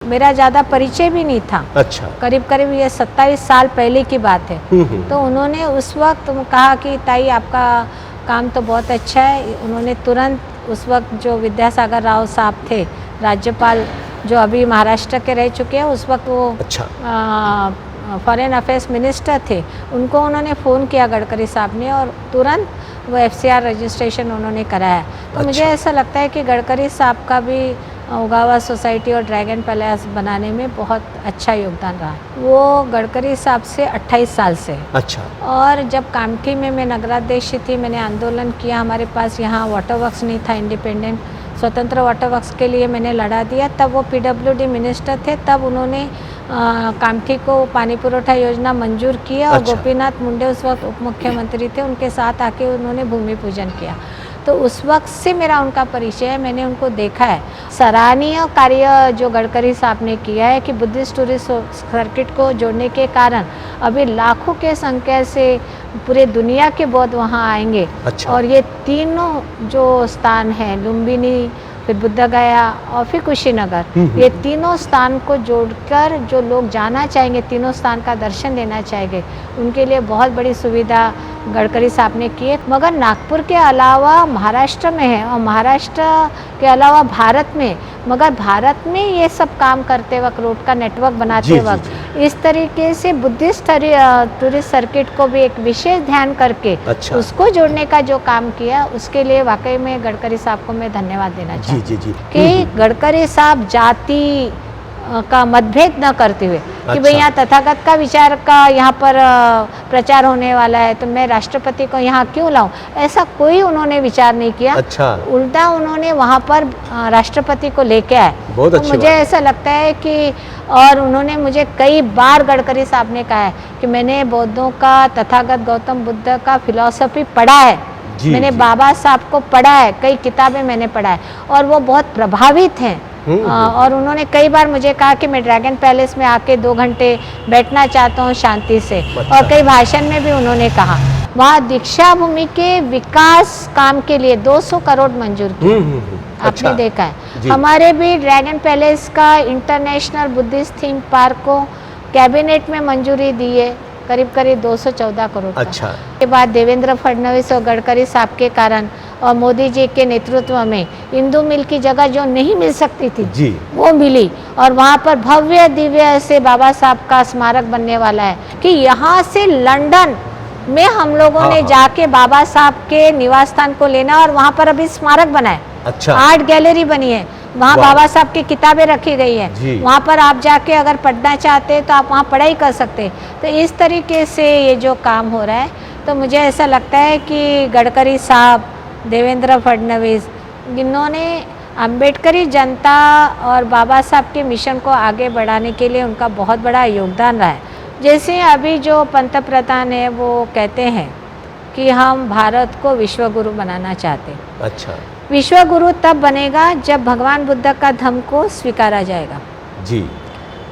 मेरा ज़्यादा परिचय भी नहीं था। अच्छा। करीब करीब ये 27 साल पहले की बात है। तो उन्होंने उस वक्त कहा कि ताई आपका काम तो बहुत अच्छा है। उन्होंने तुरंत उस वक्त जो विद्यासागर राव साहब थे राज्यपाल, जो अभी महाराष्ट्र के रह चुके हैं, उस वक्त वो अच्छा फॉरेन अफेयर्स मिनिस्टर थे, उनको उन्होंने फ़ोन किया गडकरी साहब ने और तुरंत वो FCR रजिस्ट्रेशन उन्होंने कराया। तो मुझे ऐसा लगता है कि गडकरी साहब का भी उगावा सोसाइटी और ड्रैगन पैलेस बनाने में बहुत अच्छा योगदान रहा। वो गडकरी साहब से 28 साल से। अच्छा। और जब कामठी में मैं नगराध्यक्ष थी, मैंने आंदोलन किया, हमारे पास यहाँ वाटर वर्क्स नहीं था, इंडिपेंडेंट स्वतंत्र वाटर वर्क्स के लिए मैंने लड़ा दिया। तब वो PWD मिनिस्टर थे, तब उन्होंने कामठी को पानी पुरोठा योजना मंजूर किया। और गोपीनाथ मुंडे उस वक्त उप मुख्यमंत्री थे, उनके साथ आके उन्होंने भूमि पूजन किया। तो उस वक्त से मेरा उनका परिचय है, मैंने उनको देखा है। सराहनीय कार्य जो गडकरी साहब ने किया है कि बुद्धिस्ट टूरिस्ट सर्किट को जोड़ने के कारण अभी लाखों के संख्या से पूरे दुनिया के बौद्ध वहाँ आएंगे। अच्छा। और ये तीनों जो स्थान हैं, लुम्बिनी, फिर बुद्ध गया और फिर कुशीनगर, ये तीनों स्थान को जोड़कर जो लोग जाना चाहेंगे, तीनों स्थान का दर्शन लेना चाहेंगे, उनके लिए बहुत बड़ी सुविधा गडकरी साहब ने की है। मगर नागपुर के अलावा महाराष्ट्र में है और महाराष्ट्र के अलावा भारत में, मगर भारत में ये सब काम करते वक्त, रोड का नेटवर्क बनाते वक्त इस तरीके से बुद्धिस्ट टूरिस्ट सर्किट को भी एक विशेष ध्यान करके उसको जोड़ने का जो काम किया, उसके लिए वाकई में गडकरी साहब को मैं धन्यवाद देना चाहती हूँ कि गडकरी साहब जाति का मतभेद न करते हुए कि भाई यहाँ तथागत का विचार का यहाँ पर प्रचार होने वाला है तो मैं राष्ट्रपति को यहाँ क्यों लाऊं, ऐसा कोई उन्होंने विचार नहीं किया। अच्छा। उल्टा उन्होंने वहाँ पर राष्ट्रपति को लेके आए। बहुत तो मुझे ऐसा लगता है कि, और उन्होंने मुझे कई बार गडकरी साहब ने कहा है कि मैंने बौद्धों का, तथागत गौतम बुद्ध का फिलॉसफी पढ़ा है, मैंने बाबा साहब को पढ़ा है, कई किताबें मैंने पढ़ा है और वो बहुत प्रभावित हैं। और उन्होंने कई बार मुझे कहा कि मैं ड्रैगन पैलेस में आके 2 घंटे बैठना चाहता हूँ शांति से। और कई भाषण में भी उन्होंने कहा वहाँ दीक्षा भूमि के विकास काम के लिए 200 करोड़ मंजूर किए। आपने देखा है हमारे भी ड्रैगन पैलेस का इंटरनेशनल बुद्धिस्ट थीम पार्क को कैबिनेट में मंजूरी दी है, करीब करीब 214 करोड़। अच्छा। के बाद देवेंद्र फडणवीस और गडकरी साहब के कारण और मोदी जी के नेतृत्व में इंदू मिल की जगह जो नहीं मिल सकती थी जी, वो मिली और वहाँ पर भव्य दिव्य से बाबा साहब का स्मारक बनने वाला है कि यहाँ से लंदन में हम लोगों ने जाके बाबा साहब के निवास स्थान को लेना और वहाँ पर अभी स्मारक बना है। अच्छा। आर्ट गैलरी बनी है, वहाँ बाबा साहब की किताबें रखी गई हैं, वहाँ पर आप जाके अगर पढ़ना चाहते हैं तो आप वहाँ पढ़ाई कर सकते हैं। तो इस तरीके से ये जो काम हो रहा है, तो मुझे ऐसा लगता है कि गडकरी साहब, देवेंद्र फडणवीस, इन्होंने अम्बेडकरी जनता और बाबा साहब के मिशन को आगे बढ़ाने के लिए उनका बहुत बड़ा योगदान रहा है। जैसे अभी जो पंत प्रधान है वो कहते हैं कि हम भारत को विश्व गुरु बनाना चाहते हैं। अच्छा। विश्व गुरु तब बनेगा जब भगवान बुद्ध का धम्म को स्वीकारा जाएगा जी।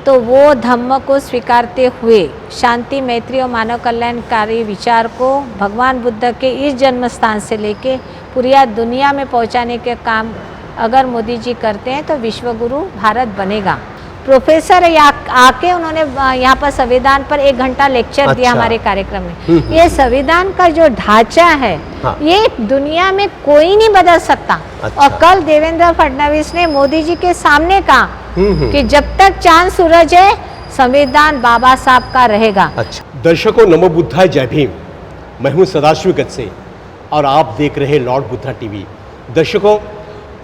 तो वो धम्म को स्वीकारते हुए शांति, मैत्री और मानव कल्याणकारी विचार को भगवान बुद्ध के इस जन्म स्थान से लेके पूरी दुनिया में पहुंचाने के काम अगर मोदी जी करते हैं तो विश्व गुरु भारत बनेगा। प्रोफेसर आके उन्होंने यहाँ पर संविधान पर 1 घंटा लेक्चर दिया हमारे कार्यक्रम में। ये संविधान का जो ढांचा है ये दुनिया में कोई नहीं बदल सकता। और कल देवेंद्र फडणवीस ने मोदी जी के सामने कहा कि जब तक चांद सूरज है संविधान बाबा साहब का रहेगा। अच्छा। दर्शकों, नमो बुद्धाय, जय भीम। मैं हूँ सदाशिव गत्से और आप देख रहे लॉर्ड बुद्धा टीवी। दर्शकों,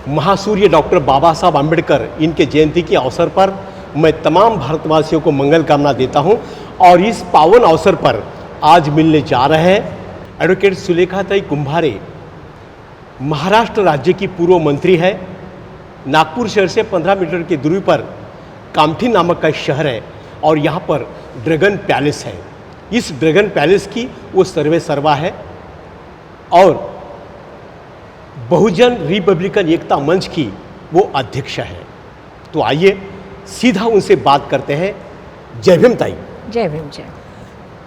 महासूर्य डॉक्टर बाबा साहब आम्बेडकर इनके जयंती के अवसर पर मैं तमाम भारतवासियों को मंगल कामना देता हूं और इस पावन अवसर पर आज मिलने जा रहे हैं एडवोकेट सुलेखाताई कुंभारे, महाराष्ट्र राज्य की पूर्व मंत्री है। नागपुर शहर से 15 मीटर की दूरी पर कामठी नामक का शहर है और यहाँ पर ड्रैगन पैलेस है। इस ड्रैगन पैलेस की वो सर्वे सर्वा है और बहुजन रिपब्लिकन एकता मंच की वो अध्यक्ष है। तो आइए सीधा उनसे बात करते हैं। जय भीम ताई। जय भीम। जय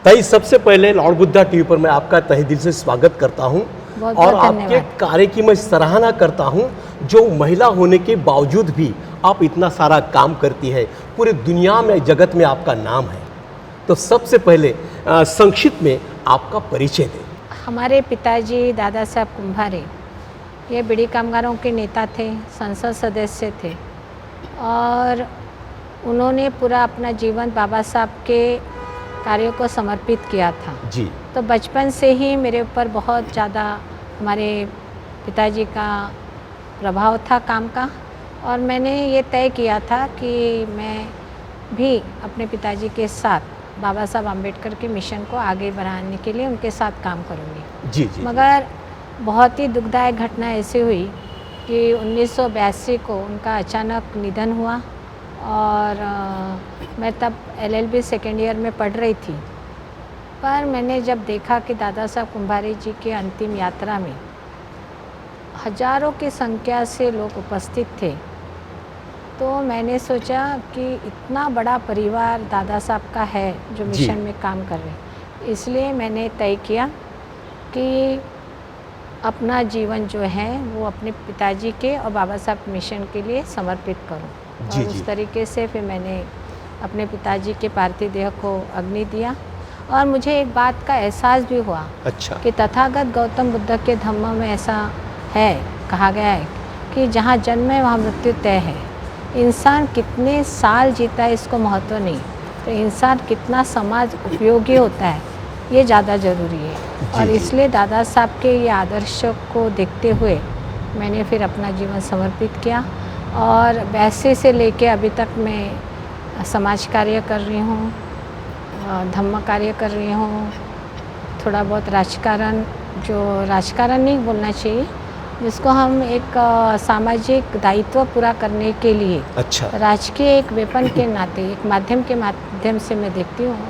ताई, सबसे पहले लॉर्ड बुद्धा टीवी पर मैं आपका तहे दिल से स्वागत करता हूं और आपके कार्य की मैं सराहना करता हूं जो महिला होने के बावजूद भी आप इतना सारा काम करती है, पूरे दुनिया में, जगत में आपका नाम है। तो सबसे पहले संक्षिप्त में आपका परिचय दें। हमारे पिताजी दादा साहब कुंभारे ये बीड़ी कामगारों के नेता थे, संसद सदस्य थे और उन्होंने पूरा अपना जीवन बाबा साहब के कार्यों को समर्पित किया था। जी। तो बचपन से ही मेरे ऊपर बहुत ज़्यादा हमारे पिताजी का प्रभाव था काम का, और मैंने ये तय किया था कि मैं भी अपने पिताजी के साथ बाबा साहब आम्बेडकर के मिशन को आगे बढ़ाने के लिए उनके साथ काम करूँगी। जी जी। मगर बहुत ही दुखदायक घटना ऐसी हुई कि 1982 को उनका अचानक निधन हुआ और मैं तब LLB सेकेंड ईयर में पढ़ रही थी। पर मैंने जब देखा कि दादा साहब कुंभारे जी के अंतिम यात्रा में हजारों की संख्या से लोग उपस्थित थे, तो मैंने सोचा कि इतना बड़ा परिवार दादा साहब का है जो मिशन में काम कर रहे हैं, इसलिए मैंने तय किया कि अपना जीवन जो है वो अपने पिताजी के और बाबा साहब मिशन के लिए समर्पित करूं। जी, और उस तरीके से फिर मैंने अपने पिताजी के पार्थिव देह को अग्नि दिया। और मुझे एक बात का एहसास भी हुआ अच्छा। कि तथागत गौतम बुद्ध के धम्म में ऐसा है, कहा गया है कि जहाँ जन्म है वहाँ मृत्यु तय है। इंसान कितने साल जीता है इसको महत्व नहीं, तो इंसान कितना समाज उपयोगी होता है ये ज़्यादा ज़रूरी है। और इसलिए दादा साहब के ये आदर्श को देखते हुए मैंने फिर अपना जीवन समर्पित किया और 82 से लेके अभी तक मैं समाज कार्य कर रही हूँ, धम्म कार्य कर रही हूँ, थोड़ा बहुत राजकारण, जो राजकारण नहीं बोलना चाहिए, जिसको हम एक सामाजिक दायित्व पूरा करने के लिए अच्छा। राजकीय एक वेपन के नाते, एक माध्यम के माध्यम से मैं देखती हूँ।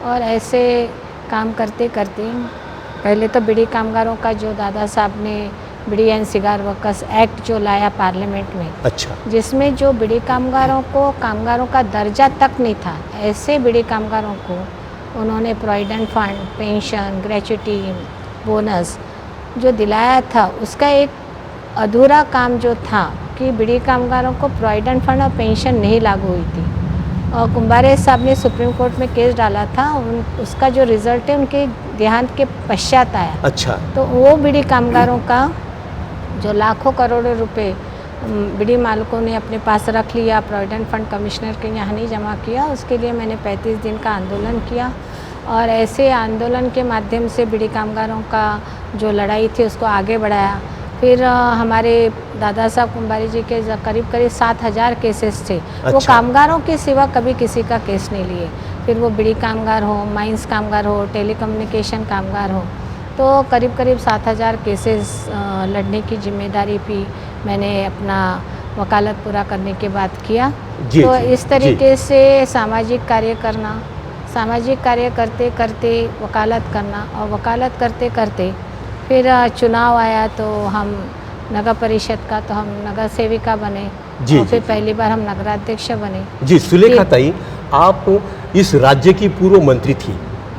और ऐसे काम करते करते पहले तो बीड़ी कामगारों का जो दादा साहब ने बीड़ी एंड सिगार वर्कर्स एक्ट जो लाया पार्लियामेंट में, अच्छा। जिसमें जो बीड़ी कामगारों को कामगारों का दर्जा तक नहीं था, ऐसे बीड़ी कामगारों को उन्होंने provident fund, pension, gratuity, bonus जो दिलाया था, उसका एक अधूरा काम जो था कि बीड़ी कामगारों को प्रोविडेंट फंड और पेंशन नहीं लागू हुई थी। और कुंभारे साहब ने सुप्रीम कोर्ट में केस डाला था, उसका जो रिज़ल्ट है उनके देहांत के पश्चात आया। अच्छा। तो वो बीड़ी कामगारों का जो लाखों करोड़ों रुपए बीड़ी मालिकों ने अपने पास रख लिया, प्रोविडेंट फंड कमिश्नर के यहाँ नहीं जमा किया, उसके लिए मैंने 35 दिन का आंदोलन किया। और ऐसे आंदोलन के माध्यम से बीड़ी कामगारों का जो लड़ाई थी उसको आगे बढ़ाया। फिर हमारे दादा साहब कुंभारे जी के करीब 7,000 केसेस थे। अच्छा। वो कामगारों के सिवा कभी किसी का केस नहीं लिए, फिर वो बीड़ी कामगार हो, माइंस कामगार हो, टेलीकम्युनिकेशन कामगार हो, तो करीब 7,000 केसेस लड़ने की जिम्मेदारी भी मैंने अपना वकालत पूरा करने के बाद किया। तो इस तरीके से सामाजिक कार्य करना, सामाजिक कार्य करते करते वकालत करना, और वकालत करते करते फिर चुनाव आया तो हम नगर परिषद का, तो हम नगर सेविका बने। और फिर पहली बार हम नगराध्यक्ष बने। जी सुलेखा ताई, आप इस राज्य की पूर्व मंत्री थी।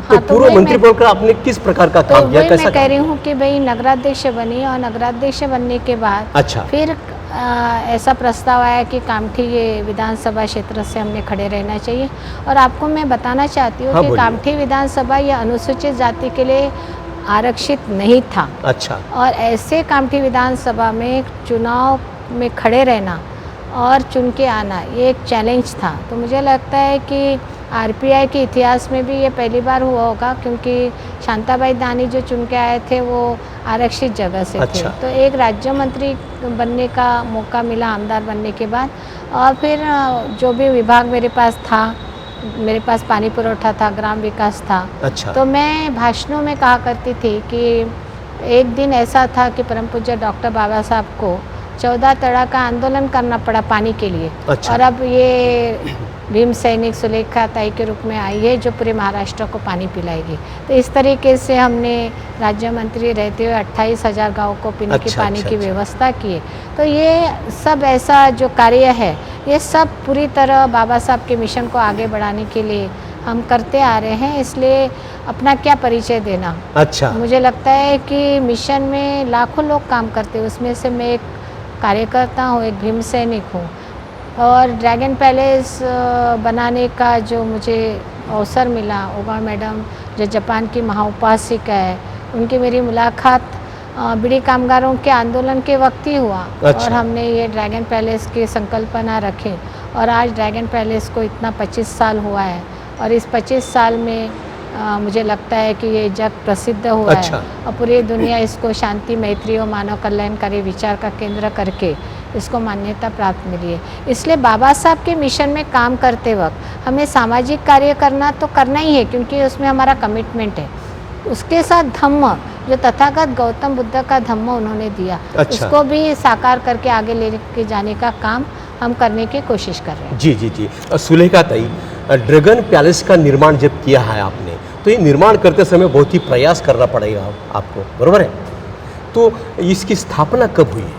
तो पूर्व मंत्री बनकर आपने किस प्रकार का काम किया, कैसा? मैं कह रही हूँ कि भाई नगराध्यक्ष बनी, और नगराध्यक्ष बनने के बाद अच्छा फिर ऐसा प्रस्ताव आया कि कामठी ये विधानसभा क्षेत्र से हमने खड़े रहना चाहिए। और आपको मैं बताना चाहती हूँ कि कामठी विधानसभा ये अनुसूचित जाति के लिए आरक्षित नहीं था। अच्छा। और ऐसे कामठी विधानसभा में चुनाव में खड़े रहना और चुन के आना ये एक चैलेंज था। तो मुझे लगता है कि RPI के इतिहास में भी ये पहली बार हुआ होगा, क्योंकि शांताबाई दानी जो चुन के आए थे वो आरक्षित जगह से थे। तो एक राज्य मंत्री बनने का मौका मिला आमदार बनने के बाद। और फिर जो भी विभाग मेरे पास था, मेरे पास पानी पुरोठा था, ग्राम विकास था। अच्छा। तो मैं भाषणों में कहा करती थी कि एक दिन ऐसा था कि परम पूज्य डॉक्टर बाबा साहब को 14 तड़ा का आंदोलन करना पड़ा पानी के लिए। अच्छा। और अब ये भीम सैनिक सुलेखा ताई के रूप में आई है जो पूरे महाराष्ट्र को पानी पिलाएगी। तो इस तरीके से हमने राज्य मंत्री रहते हुए 28,000 गाँव को पीने के पानी की व्यवस्था की है। तो ये सब ऐसा जो कार्य है, ये सब पूरी तरह बाबा साहब के मिशन को आगे बढ़ाने के लिए हम करते आ रहे हैं। इसलिए अपना क्या परिचय देना। अच्छा। मुझे लगता है कि मिशन में लाखों लोग काम करते हैं, उसमें से मैं एक कार्यकर्ता हूँ, एक भीम सैनिक हूँ। और ड्रैगन पैलेस बनाने का जो मुझे अवसर मिला, ओगा मैडम जो जापान की महाउपासिका है, उनकी मेरी मुलाकात बीड़ी कामगारों के आंदोलन के वक्त ही हुआ। अच्छा। और हमने ये ड्रैगन पैलेस की संकल्पना रखी और आज ड्रैगन पैलेस को इतना 25 साल हुआ है और इस 25 साल में मुझे लगता है कि ये जग प्रसिद्ध हुआ अच्छा। है और पूरी दुनिया इसको शांति, मैत्री और मानव कल्याणकारी विचार का केंद्र करके इसको मान्यता प्राप्त मिली है। इसलिए बाबा साहब के मिशन में काम करते वक्त हमें सामाजिक कार्य करना तो करना ही है, क्योंकि उसमें हमारा कमिटमेंट है। उसके साथ धम्म, जो तथागत गौतम बुद्ध का धम्म उन्होंने दिया, अच्छा। उसको भी साकार करके आगे लेके जाने का काम हम करने की कोशिश कर रहे हैं। जी जी जी। सुलेखा ताई, ड्रैगन पैलेस का निर्माण जब किया है आपने, तो ये निर्माण करते समय बहुत ही प्रयास करना पड़ेगा आपको, बरोबर है? तो इसकी स्थापना कब हुई है?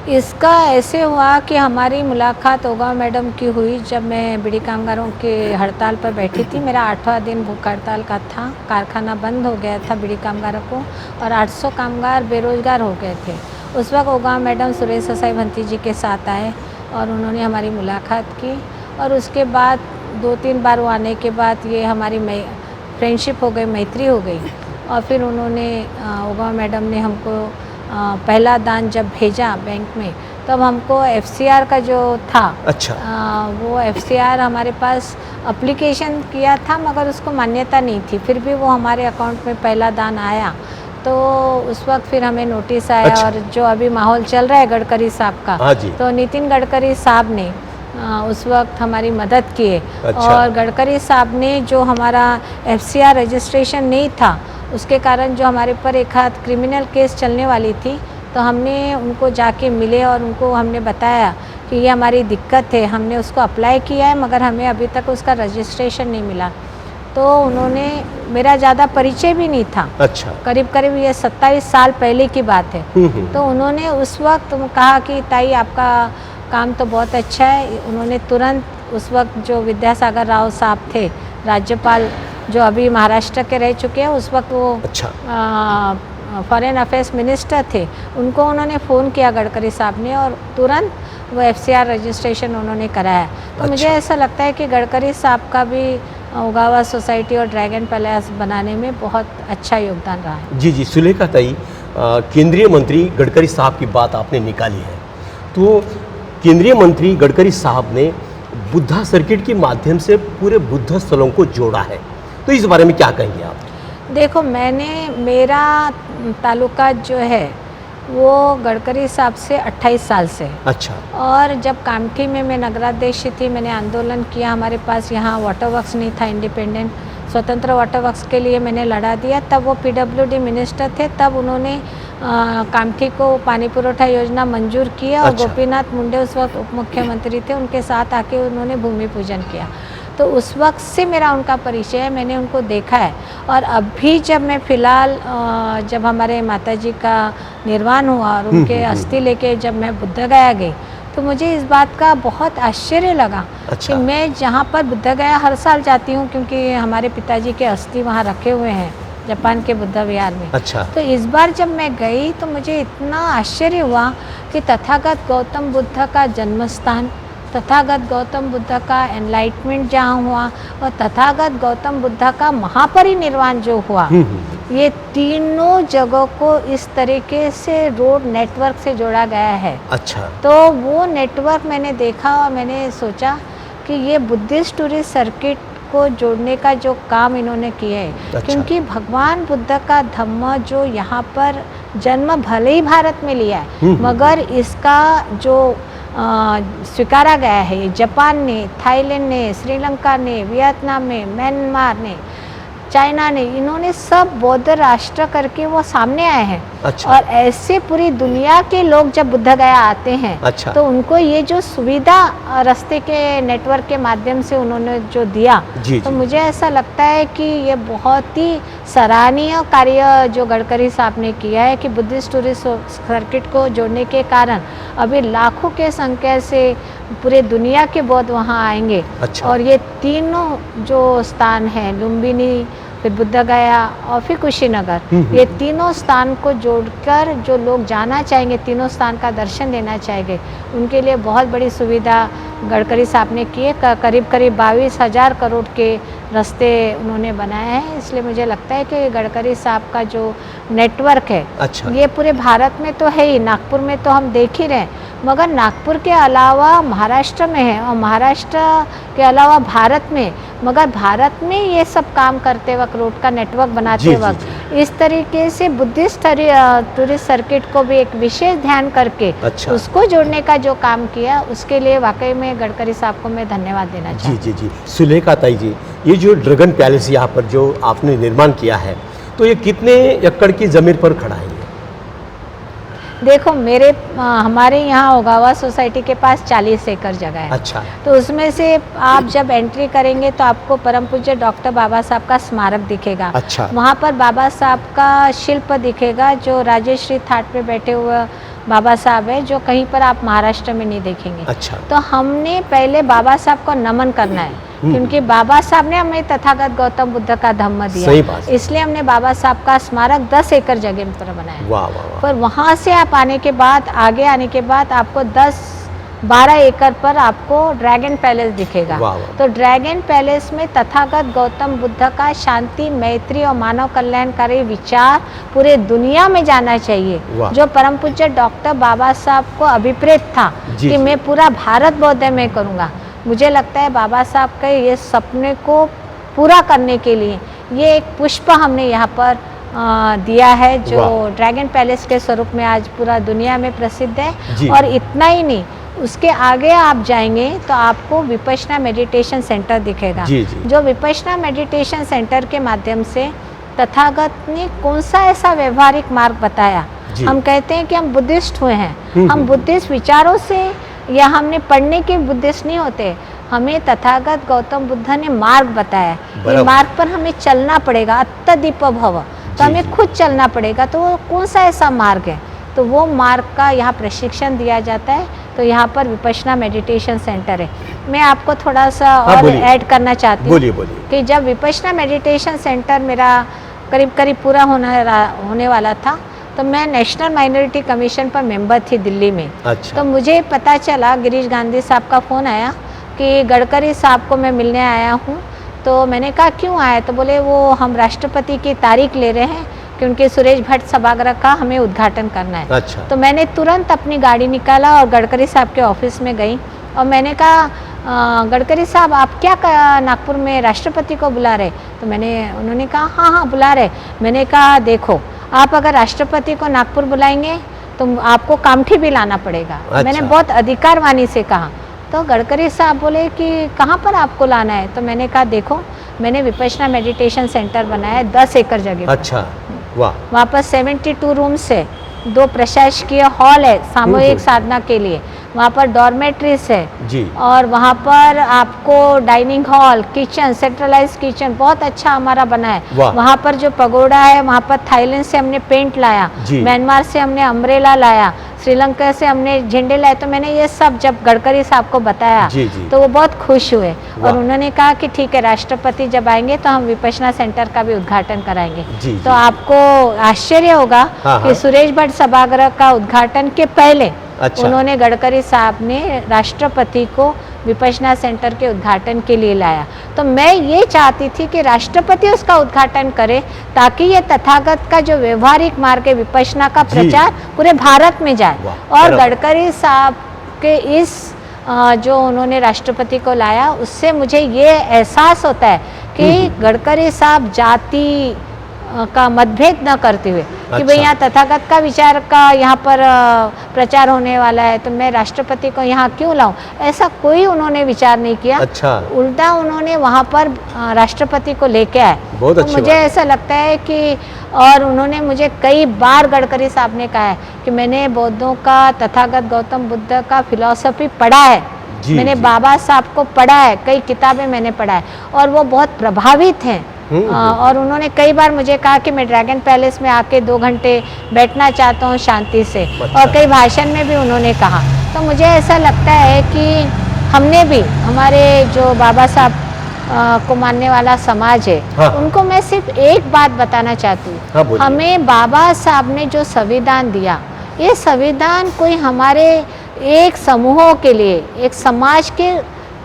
इसका ऐसे हुआ कि हमारी मुलाकात ओगा मैडम की हुई जब मैं बीड़ी कामगारों के हड़ताल पर बैठी थी। मेरा 8वां दिन भूख हड़ताल का था, कारखाना बंद हो गया था बीड़ी कामगारों को और 800 कामगार बेरोजगार हो गए थे। उस वक्त ओगा मैडम सुरेश ससाई भंती जी के साथ आए और उन्होंने हमारी मुलाकात की और उसके बाद 2-3 बार वो आने के बाद ये हमारी फ्रेंडशिप हो गई, मैत्री हो गई। और फिर उन्होंने ओगा मैडम ने हमको पहला दान जब भेजा बैंक में, तब हमको एफसीआर का जो था, अच्छा। वो एफसीआर हमारे पास एप्लीकेशन किया था मगर उसको मान्यता नहीं थी। फिर भी वो हमारे अकाउंट में पहला दान आया तो उस वक्त फिर हमें नोटिस आया। अच्छा। और जो अभी माहौल चल रहा है गडकरी साहब का, हाँ जी। तो नितिन गडकरी साहब ने उस वक्त हमारी मदद की है। अच्छा। और गडकरी साहब ने जो हमारा एफसीआर रजिस्ट्रेशन नहीं था, उसके कारण जो हमारे पर एक हाथ क्रिमिनल केस चलने वाली थी, तो हमने उनको जाके मिले और उनको हमने बताया कि ये हमारी दिक्कत है, हमने उसको अप्लाई किया है मगर हमें अभी तक उसका रजिस्ट्रेशन नहीं मिला। तो उन्होंने, मेरा ज़्यादा परिचय भी नहीं था, अच्छा। करीब करीब ये 27 साल पहले की बात है। तो उन्होंने उस वक्त कहा कि ताई आपका काम तो बहुत अच्छा है। उन्होंने तुरंत उस वक्त जो विद्यासागर राव साहब थे राज्यपाल, जो अभी महाराष्ट्र के रह चुके हैं, उस वक्त वो अच्छा। फॉरेन अफेयर्स मिनिस्टर थे, उनको उन्होंने फ़ोन किया गडकरी साहब ने और तुरंत वो एफसीआर रजिस्ट्रेशन उन्होंने कराया। तो अच्छा। मुझे ऐसा लगता है कि गडकरी साहब का भी ओगावा सोसाइटी और ड्रैगन पैलेस बनाने में बहुत अच्छा योगदान रहा है। जी जी। सुलेखा ताई, केंद्रीय मंत्री गडकरी साहब की बात आपने निकाली है, तो केंद्रीय मंत्री गडकरी साहब ने बुद्धा सर्किट के माध्यम से पूरे बुद्ध स्थलों को जोड़ा है, तो इस बारे में क्या कहेंगे आप? देखो, मेरा ताल्लुका जो है वो गडकरी साहब से 28 साल से है। अच्छा। और जब कामठी में मैं नगराध्यक्ष थी, मैंने आंदोलन किया। हमारे पास यहाँ वाटर वर्क्स नहीं था, इंडिपेंडेंट स्वतंत्र वाटर वर्क्स के लिए मैंने लड़ा दिया। तब वो पीडब्ल्यूडी मिनिस्टर थे, तब उन्होंने कामठी को पानी पुरोठा योजना मंजूर किया। और अच्छा। गोपीनाथ मुंडे उस वक्त उप मुख्यमंत्री थे, उनके साथ आके उन्होंने भूमि पूजन किया। तो उस वक्त से मेरा उनका परिचय है, मैंने उनको देखा है। और अभी जब मैं फ़िलहाल जब हमारे माताजी का निर्वाण हुआ और उनके अस्थि लेके जब मैं बुद्ध गया गई, तो मुझे इस बात का बहुत आश्चर्य लगा। अच्छा। कि मैं जहाँ पर बुद्ध गया हर साल जाती हूँ, क्योंकि हमारे पिताजी के अस्थि वहाँ रखे हुए हैं जापान के बुद्ध विहार में। अच्छा। तो इस बार जब मैं गई तो मुझे इतना आश्चर्य हुआ कि तथागत गौतम बुद्ध का जन्म स्थान, तथागत गौतम बुद्ध का एनलाइटमेंट जहाँ हुआ और तथागत गौतम बुद्ध का महापरिनिर्वाण जो हुआ, ये तीनों जगहों को इस तरीके से रोड नेटवर्क से जोड़ा गया है। अच्छा। तो वो नेटवर्क मैंने देखा और मैंने सोचा कि ये बुद्धिस्ट टूरिस्ट सर्किट को जोड़ने का जो काम इन्होंने किया है। अच्छा। क्योंकि भगवान बुद्ध का धम्म जो यहाँ पर जन्म भले ही भारत में लिया है, मगर इसका जो स्वीकारा गया है जापान ने, थाईलैंड ने, श्रीलंका ने, वियतनाम ने, म्यांमार ने, चाइना ने, इन्होंने सब बौद्ध राष्ट्र करके वो सामने आए हैं। अच्छा। और ऐसे पूरी दुनिया के लोग जब बुद्ध गया आते हैं, अच्छा। तो उनको ये जो सुविधा रास्ते के नेटवर्क के माध्यम से उन्होंने जो दिया, जी, तो जी। मुझे ऐसा लगता है कि ये बहुत ही सराहनीय कार्य जो गडकरी साहब ने किया है कि बुद्धिस्ट टूरिस्ट सर्किट को जोड़ने के कारण अभी लाखों के संख्या से पूरे दुनिया के बौद्ध वहाँ आएंगे। अच्छा। और ये तीनों जो स्थान हैं, लुम्बिनी, फिर बुद्ध गया और फिर कुशीनगर। ये तीनों स्थान को जोड़कर जो लोग जाना चाहेंगे, तीनों स्थान का दर्शन लेना चाहेंगे, उनके लिए बहुत बड़ी सुविधा गडकरी साहब ने की है। करीब 22,000 करोड़ के रास्ते उन्होंने बनाए हैं। इसलिए मुझे लगता है कि गडकरी साहब का जो नेटवर्क है, अच्छा, ये पूरे भारत में तो है ही, नागपुर में तो हम देख ही रहे हैं, मगर नागपुर के अलावा महाराष्ट्र में है और महाराष्ट्र के अलावा भारत में, मगर भारत में ये सब काम करते वक्त, रोड का नेटवर्क बनाते वक्त इस तरीके से बुद्धिस्ट टूरिस्ट सर्किट को भी एक विशेष ध्यान करके अच्छा, उसको जोड़ने का जो काम किया, उसके लिए वाकई में गडकरी साहब को मैं धन्यवाद देना चाहती हूँ। जी। सुलेखा ताई जी, ये जो ड्रैगन पैलेस यहाँ पर जो आपने निर्माण किया है, तो ये कितने एकड़ की ज़मीन पर खड़ा है? देखो हमारे यहाँ ओगावा सोसाइटी के पास 40 एकड़ जगह है। अच्छा, तो उसमें से आप जब एंट्री करेंगे तो आपको परम पूज्य डॉक्टर बाबा साहब का स्मारक दिखेगा। अच्छा, वहाँ पर बाबा साहब का शिल्प दिखेगा, जो राजश्री थाट पे बैठे हुए बाबा साहब है, जो कहीं पर आप महाराष्ट्र में नहीं देखेंगे। अच्छा, तो हमने पहले बाबा साहब को नमन करना है, क्योंकि बाबा साहब ने हमें तथागत गौतम बुद्ध का धम्म दिया। सही बात। इसलिए हमने बाबा साहब का स्मारक 10 एकड़ जगह पर बनाया। वाह वाह वाह। पर वहाँ से आप आने के बाद, आगे आने के बाद आपको 10-12 एकड़ पर आपको ड्रैगन पैलेस दिखेगा। वाह वाह। तो ड्रैगन पैलेस में तथागत गौतम बुद्ध का शांति, मैत्री और मानव कल्याणकारी विचार पूरे दुनिया में जाना चाहिए, जो परम पूज्य डॉक्टर बाबा साहब को अभिप्रेत था कि मैं पूरा भारत बौद्धमय करूँगा। मुझे लगता है बाबा साहब के ये सपने को पूरा करने के लिए ये एक पुष्प हमने यहाँ पर दिया है, जो ड्रैगन पैलेस के स्वरूप में आज पूरा दुनिया में प्रसिद्ध है। और इतना ही नहीं, उसके आगे आप जाएंगे तो आपको विपश्यना मेडिटेशन सेंटर दिखेगा। जो विपश्यना मेडिटेशन सेंटर के माध्यम से तथागत ने कौन सा ऐसा व्यवहारिक मार्ग बताया। हम कहते हैं कि हम बुद्धिस्ट हुए हैं, हम बुद्धिस्ट विचारों से या हमने पढ़ने के बुद्धिस्ट नहीं होते, हमें तथागत गौतम बुद्ध ने मार्ग बताया। ये मार्ग पर हमें चलना पड़ेगा, अत्तदीप भव, तो हमें खुद चलना पड़ेगा। तो वो कौन सा ऐसा मार्ग है, तो वो मार्ग का यहाँ प्रशिक्षण दिया जाता है। तो यहाँ पर विपश्यना मेडिटेशन सेंटर है। मैं आपको थोड़ा सा और ऐड करना चाहती हूँ कि जब विपश्यना मेडिटेशन सेंटर मेरा करीब पूरा होने वाला था, तो मैं नेशनल माइनॉरिटी कमीशन पर मेंबर थी दिल्ली में। अच्छा। तो मुझे पता चला, गिरीश गांधी साहब का फ़ोन आया कि गडकरी साहब को मैं मिलने आया हूँ। तो मैंने कहा क्यों आया, तो बोले वो हम राष्ट्रपति की तारीख ले रहे हैं कि उनके सुरेश भट्ट सभागार का हमें उद्घाटन करना है। अच्छा। तो मैंने तुरंत अपनी गाड़ी निकाला और गडकरी साहब के ऑफिस में गई और मैंने कहा गडकरी साहब आप क्या नागपुर में राष्ट्रपति को बुला रहे? तो उन्होंने कहा हाँ बुला रहे। मैंने कहा देखो, आप अगर राष्ट्रपति को नागपुर बुलाएंगे तो आपको कामठी भी लाना पड़ेगा। अच्छा। मैंने बहुत अधिकारवाणी से कहा। तो गडकरी साहब बोले कि कहाँ पर आपको लाना है? तो मैंने कहा देखो, मैंने विपश्यना मेडिटेशन सेंटर बनाया है 10 एकड़ जगह। अच्छा, वाह। वहाँ पर 72 रूम्स है, 2 प्रशासकीय हॉल है सामूहिक साधना के लिए, वहाँ पर डॉर्मेट्रीज है जी। और वहाँ पर आपको dining hall, kitchen, centralize kitchen बहुत अच्छा हमारा बना है। वहाँ पर जो पगोड़ा है, वहाँ पर थाईलैंड से हमने पेंट लाया, म्यांमार से हमने अम्ब्रेला लाया, श्रीलंका से हमने झंडे लाए। तो मैंने ये सब जब गडकरी साहब को बताया तो वो बहुत खुश हुए और उन्होंने कहा कि ठीक है, राष्ट्रपति जब आएंगे तो हम विपश्यना सेंटर का भी उद्घाटन कराएंगे। तो आपको आश्चर्य होगा कि सुरेश भट्ट सभागार का उद्घाटन के पहले उन्होंने गडकरी साहब ने राष्ट्रपति को विपश्यना सेंटर के उद्घाटन के लिए लाया। तो मैं ये चाहती थी कि राष्ट्रपति उसका उद्घाटन करे, ताकि ये तथागत का जो व्यवहारिक मार्ग है विपश्यना का प्रचार पूरे भारत में जाए। और गडकरी साहब के इस जो उन्होंने राष्ट्रपति को लाया, उससे मुझे ये एहसास होता है कि गडकरी साहब जाति का मतभेद न करते हुए कि भाई यहाँ तथागत का विचार का यहाँ पर प्रचार होने वाला है तो मैं राष्ट्रपति को यहाँ क्यों लाऊं, ऐसा कोई उन्होंने विचार नहीं किया। अच्छा। उल्टा उन्होंने वहाँ पर राष्ट्रपति को लेके आए। बहुत तो मुझे ऐसा लगता है कि, और उन्होंने मुझे कई बार गडकरी साहब ने कहा है कि मैंने बौद्धों का, तथागत गौतम बुद्ध का फिलॉसफी पढ़ा है, मैंने बाबा साहब को पढ़ा है, कई किताबें मैंने पढ़ा है और वो बहुत प्रभावित हैं। और उन्होंने कई बार मुझे कहा कि मैं ड्रैगन पैलेस में आके 2 घंटे बैठना चाहता हूँ शांति से। और कई भाषण में भी उन्होंने कहा। तो मुझे ऐसा लगता है कि हमने भी, हमारे जो बाबा साहब को मानने वाला समाज है, हाँ। उनको मैं सिर्फ एक बात बताना चाहती हूँ। हाँ, बोलिए। हमें बाबा साहब ने जो संविधान दिया, ये संविधान कोई हमारे एक समूहों के लिए, एक समाज के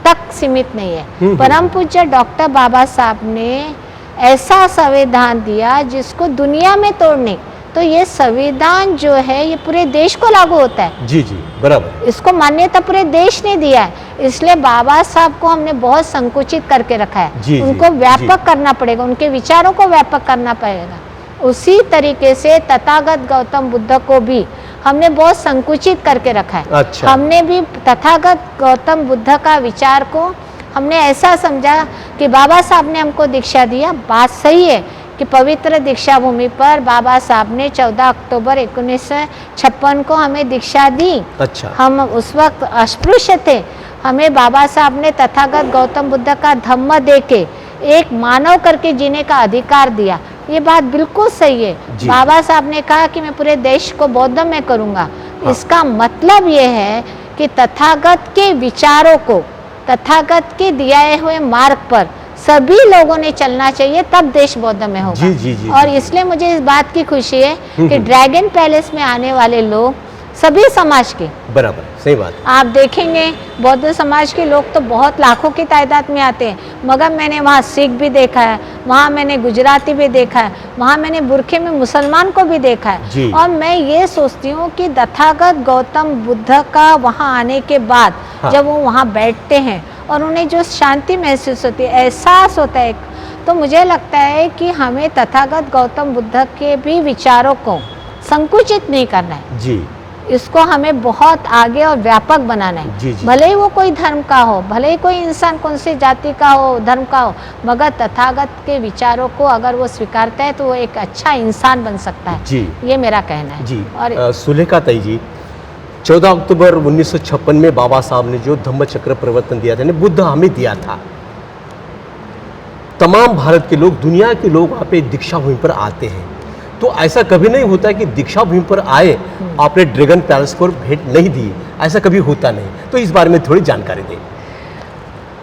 तक सीमित नहीं है। परम पूज्य डॉक्टर बाबा साहब ने ऐसा संविधान दिया जिसको दुनिया में तोड़ने, तो ये संविधान जो है ये पूरे देश को लागू होता है। जी जी, बराबर। इसको मान्यता पूरे देश ने दिया है, इसलिए बाबा साहब को हमने बहुत संकुचित करके रखा है। जी, उनको जी, व्यापक करना पड़ेगा, उनके विचारों को व्यापक करना पड़ेगा। उसी तरीके से तथागत गौतम बुद्ध को भी हमने बहुत संकुचित करके रखा है। अच्छा। हमने भी तथागत गौतम बुद्ध का विचार को हमने ऐसा समझा कि बाबा साहब ने हमको दीक्षा दिया, बात सही है कि पवित्र दीक्षा भूमि पर बाबा साहब ने 14 अक्टूबर 1956 को हमें दीक्षा दी। अच्छा। हम उस वक्त अस्पृश्य थे, हमें बाबा साहब ने तथागत गौतम बुद्ध का धम्म देके एक मानव करके जीने का अधिकार दिया। ये बात बिल्कुल सही है। बाबा साहब ने कहा कि मैं पूरे देश को बौद्ध में करूँगा। हाँ। इसका मतलब ये है कि तथागत के विचारों को, तथागत के दिए हुए मार्ग पर सभी लोगों ने चलना चाहिए, तब देश बौद्ध में होगा। जी, जी, जी, और इसलिए मुझे इस बात की खुशी है कि ड्रैगन पैलेस में आने वाले लोग सभी समाज के, बराबर, सही बात। आप देखेंगे बौद्ध समाज के लोग तो बहुत लाखों की तादाद में आते हैं, मगर मैंने वहाँ सिख भी देखा है, वहाँ मैंने गुजराती भी देखा है, वहाँ मैंने बुरखे में मुसलमान को भी देखा है। और मैं ये सोचती हूँ कि तथागत गौतम बुद्ध का वहाँ आने के बाद हाँ। जब वो वहाँ बैठते हैं और उन्हें जो शांति महसूस होती है, एहसास होता है, तो मुझे लगता है कि हमें तथागत गौतम बुद्ध के भी विचारों को संकुचित नहीं करना है जी। इसको हमें बहुत आगे और व्यापक बनाना है। जी, जी। भले ही वो कोई धर्म का हो, भले ही कोई इंसान कौन सी जाति का हो, धर्म का हो, मगर तथागत के विचारों को अगर वो स्वीकारता है तो वो एक अच्छा इंसान बन सकता है। जी। ये मेरा कहना है। जी। और सुलेखा ताई जी, 14 अक्टूबर 1956 में बाबा साहब ने जो धम्म चक्र प्रवर्तन दिया था, बुद्ध हमें दिया था, तमाम भारत के लोग, दुनिया के लोग वहाँ पे दीक्षा भूमि पर आते हैं, तो ऐसा कभी नहीं होता कि दीक्षा भूमि पर आए आपने ड्रैगन पैलेस पर भेंट नहीं दी, ऐसा कभी होता नहीं। तो इस बारे में थोड़ी जानकारी दें।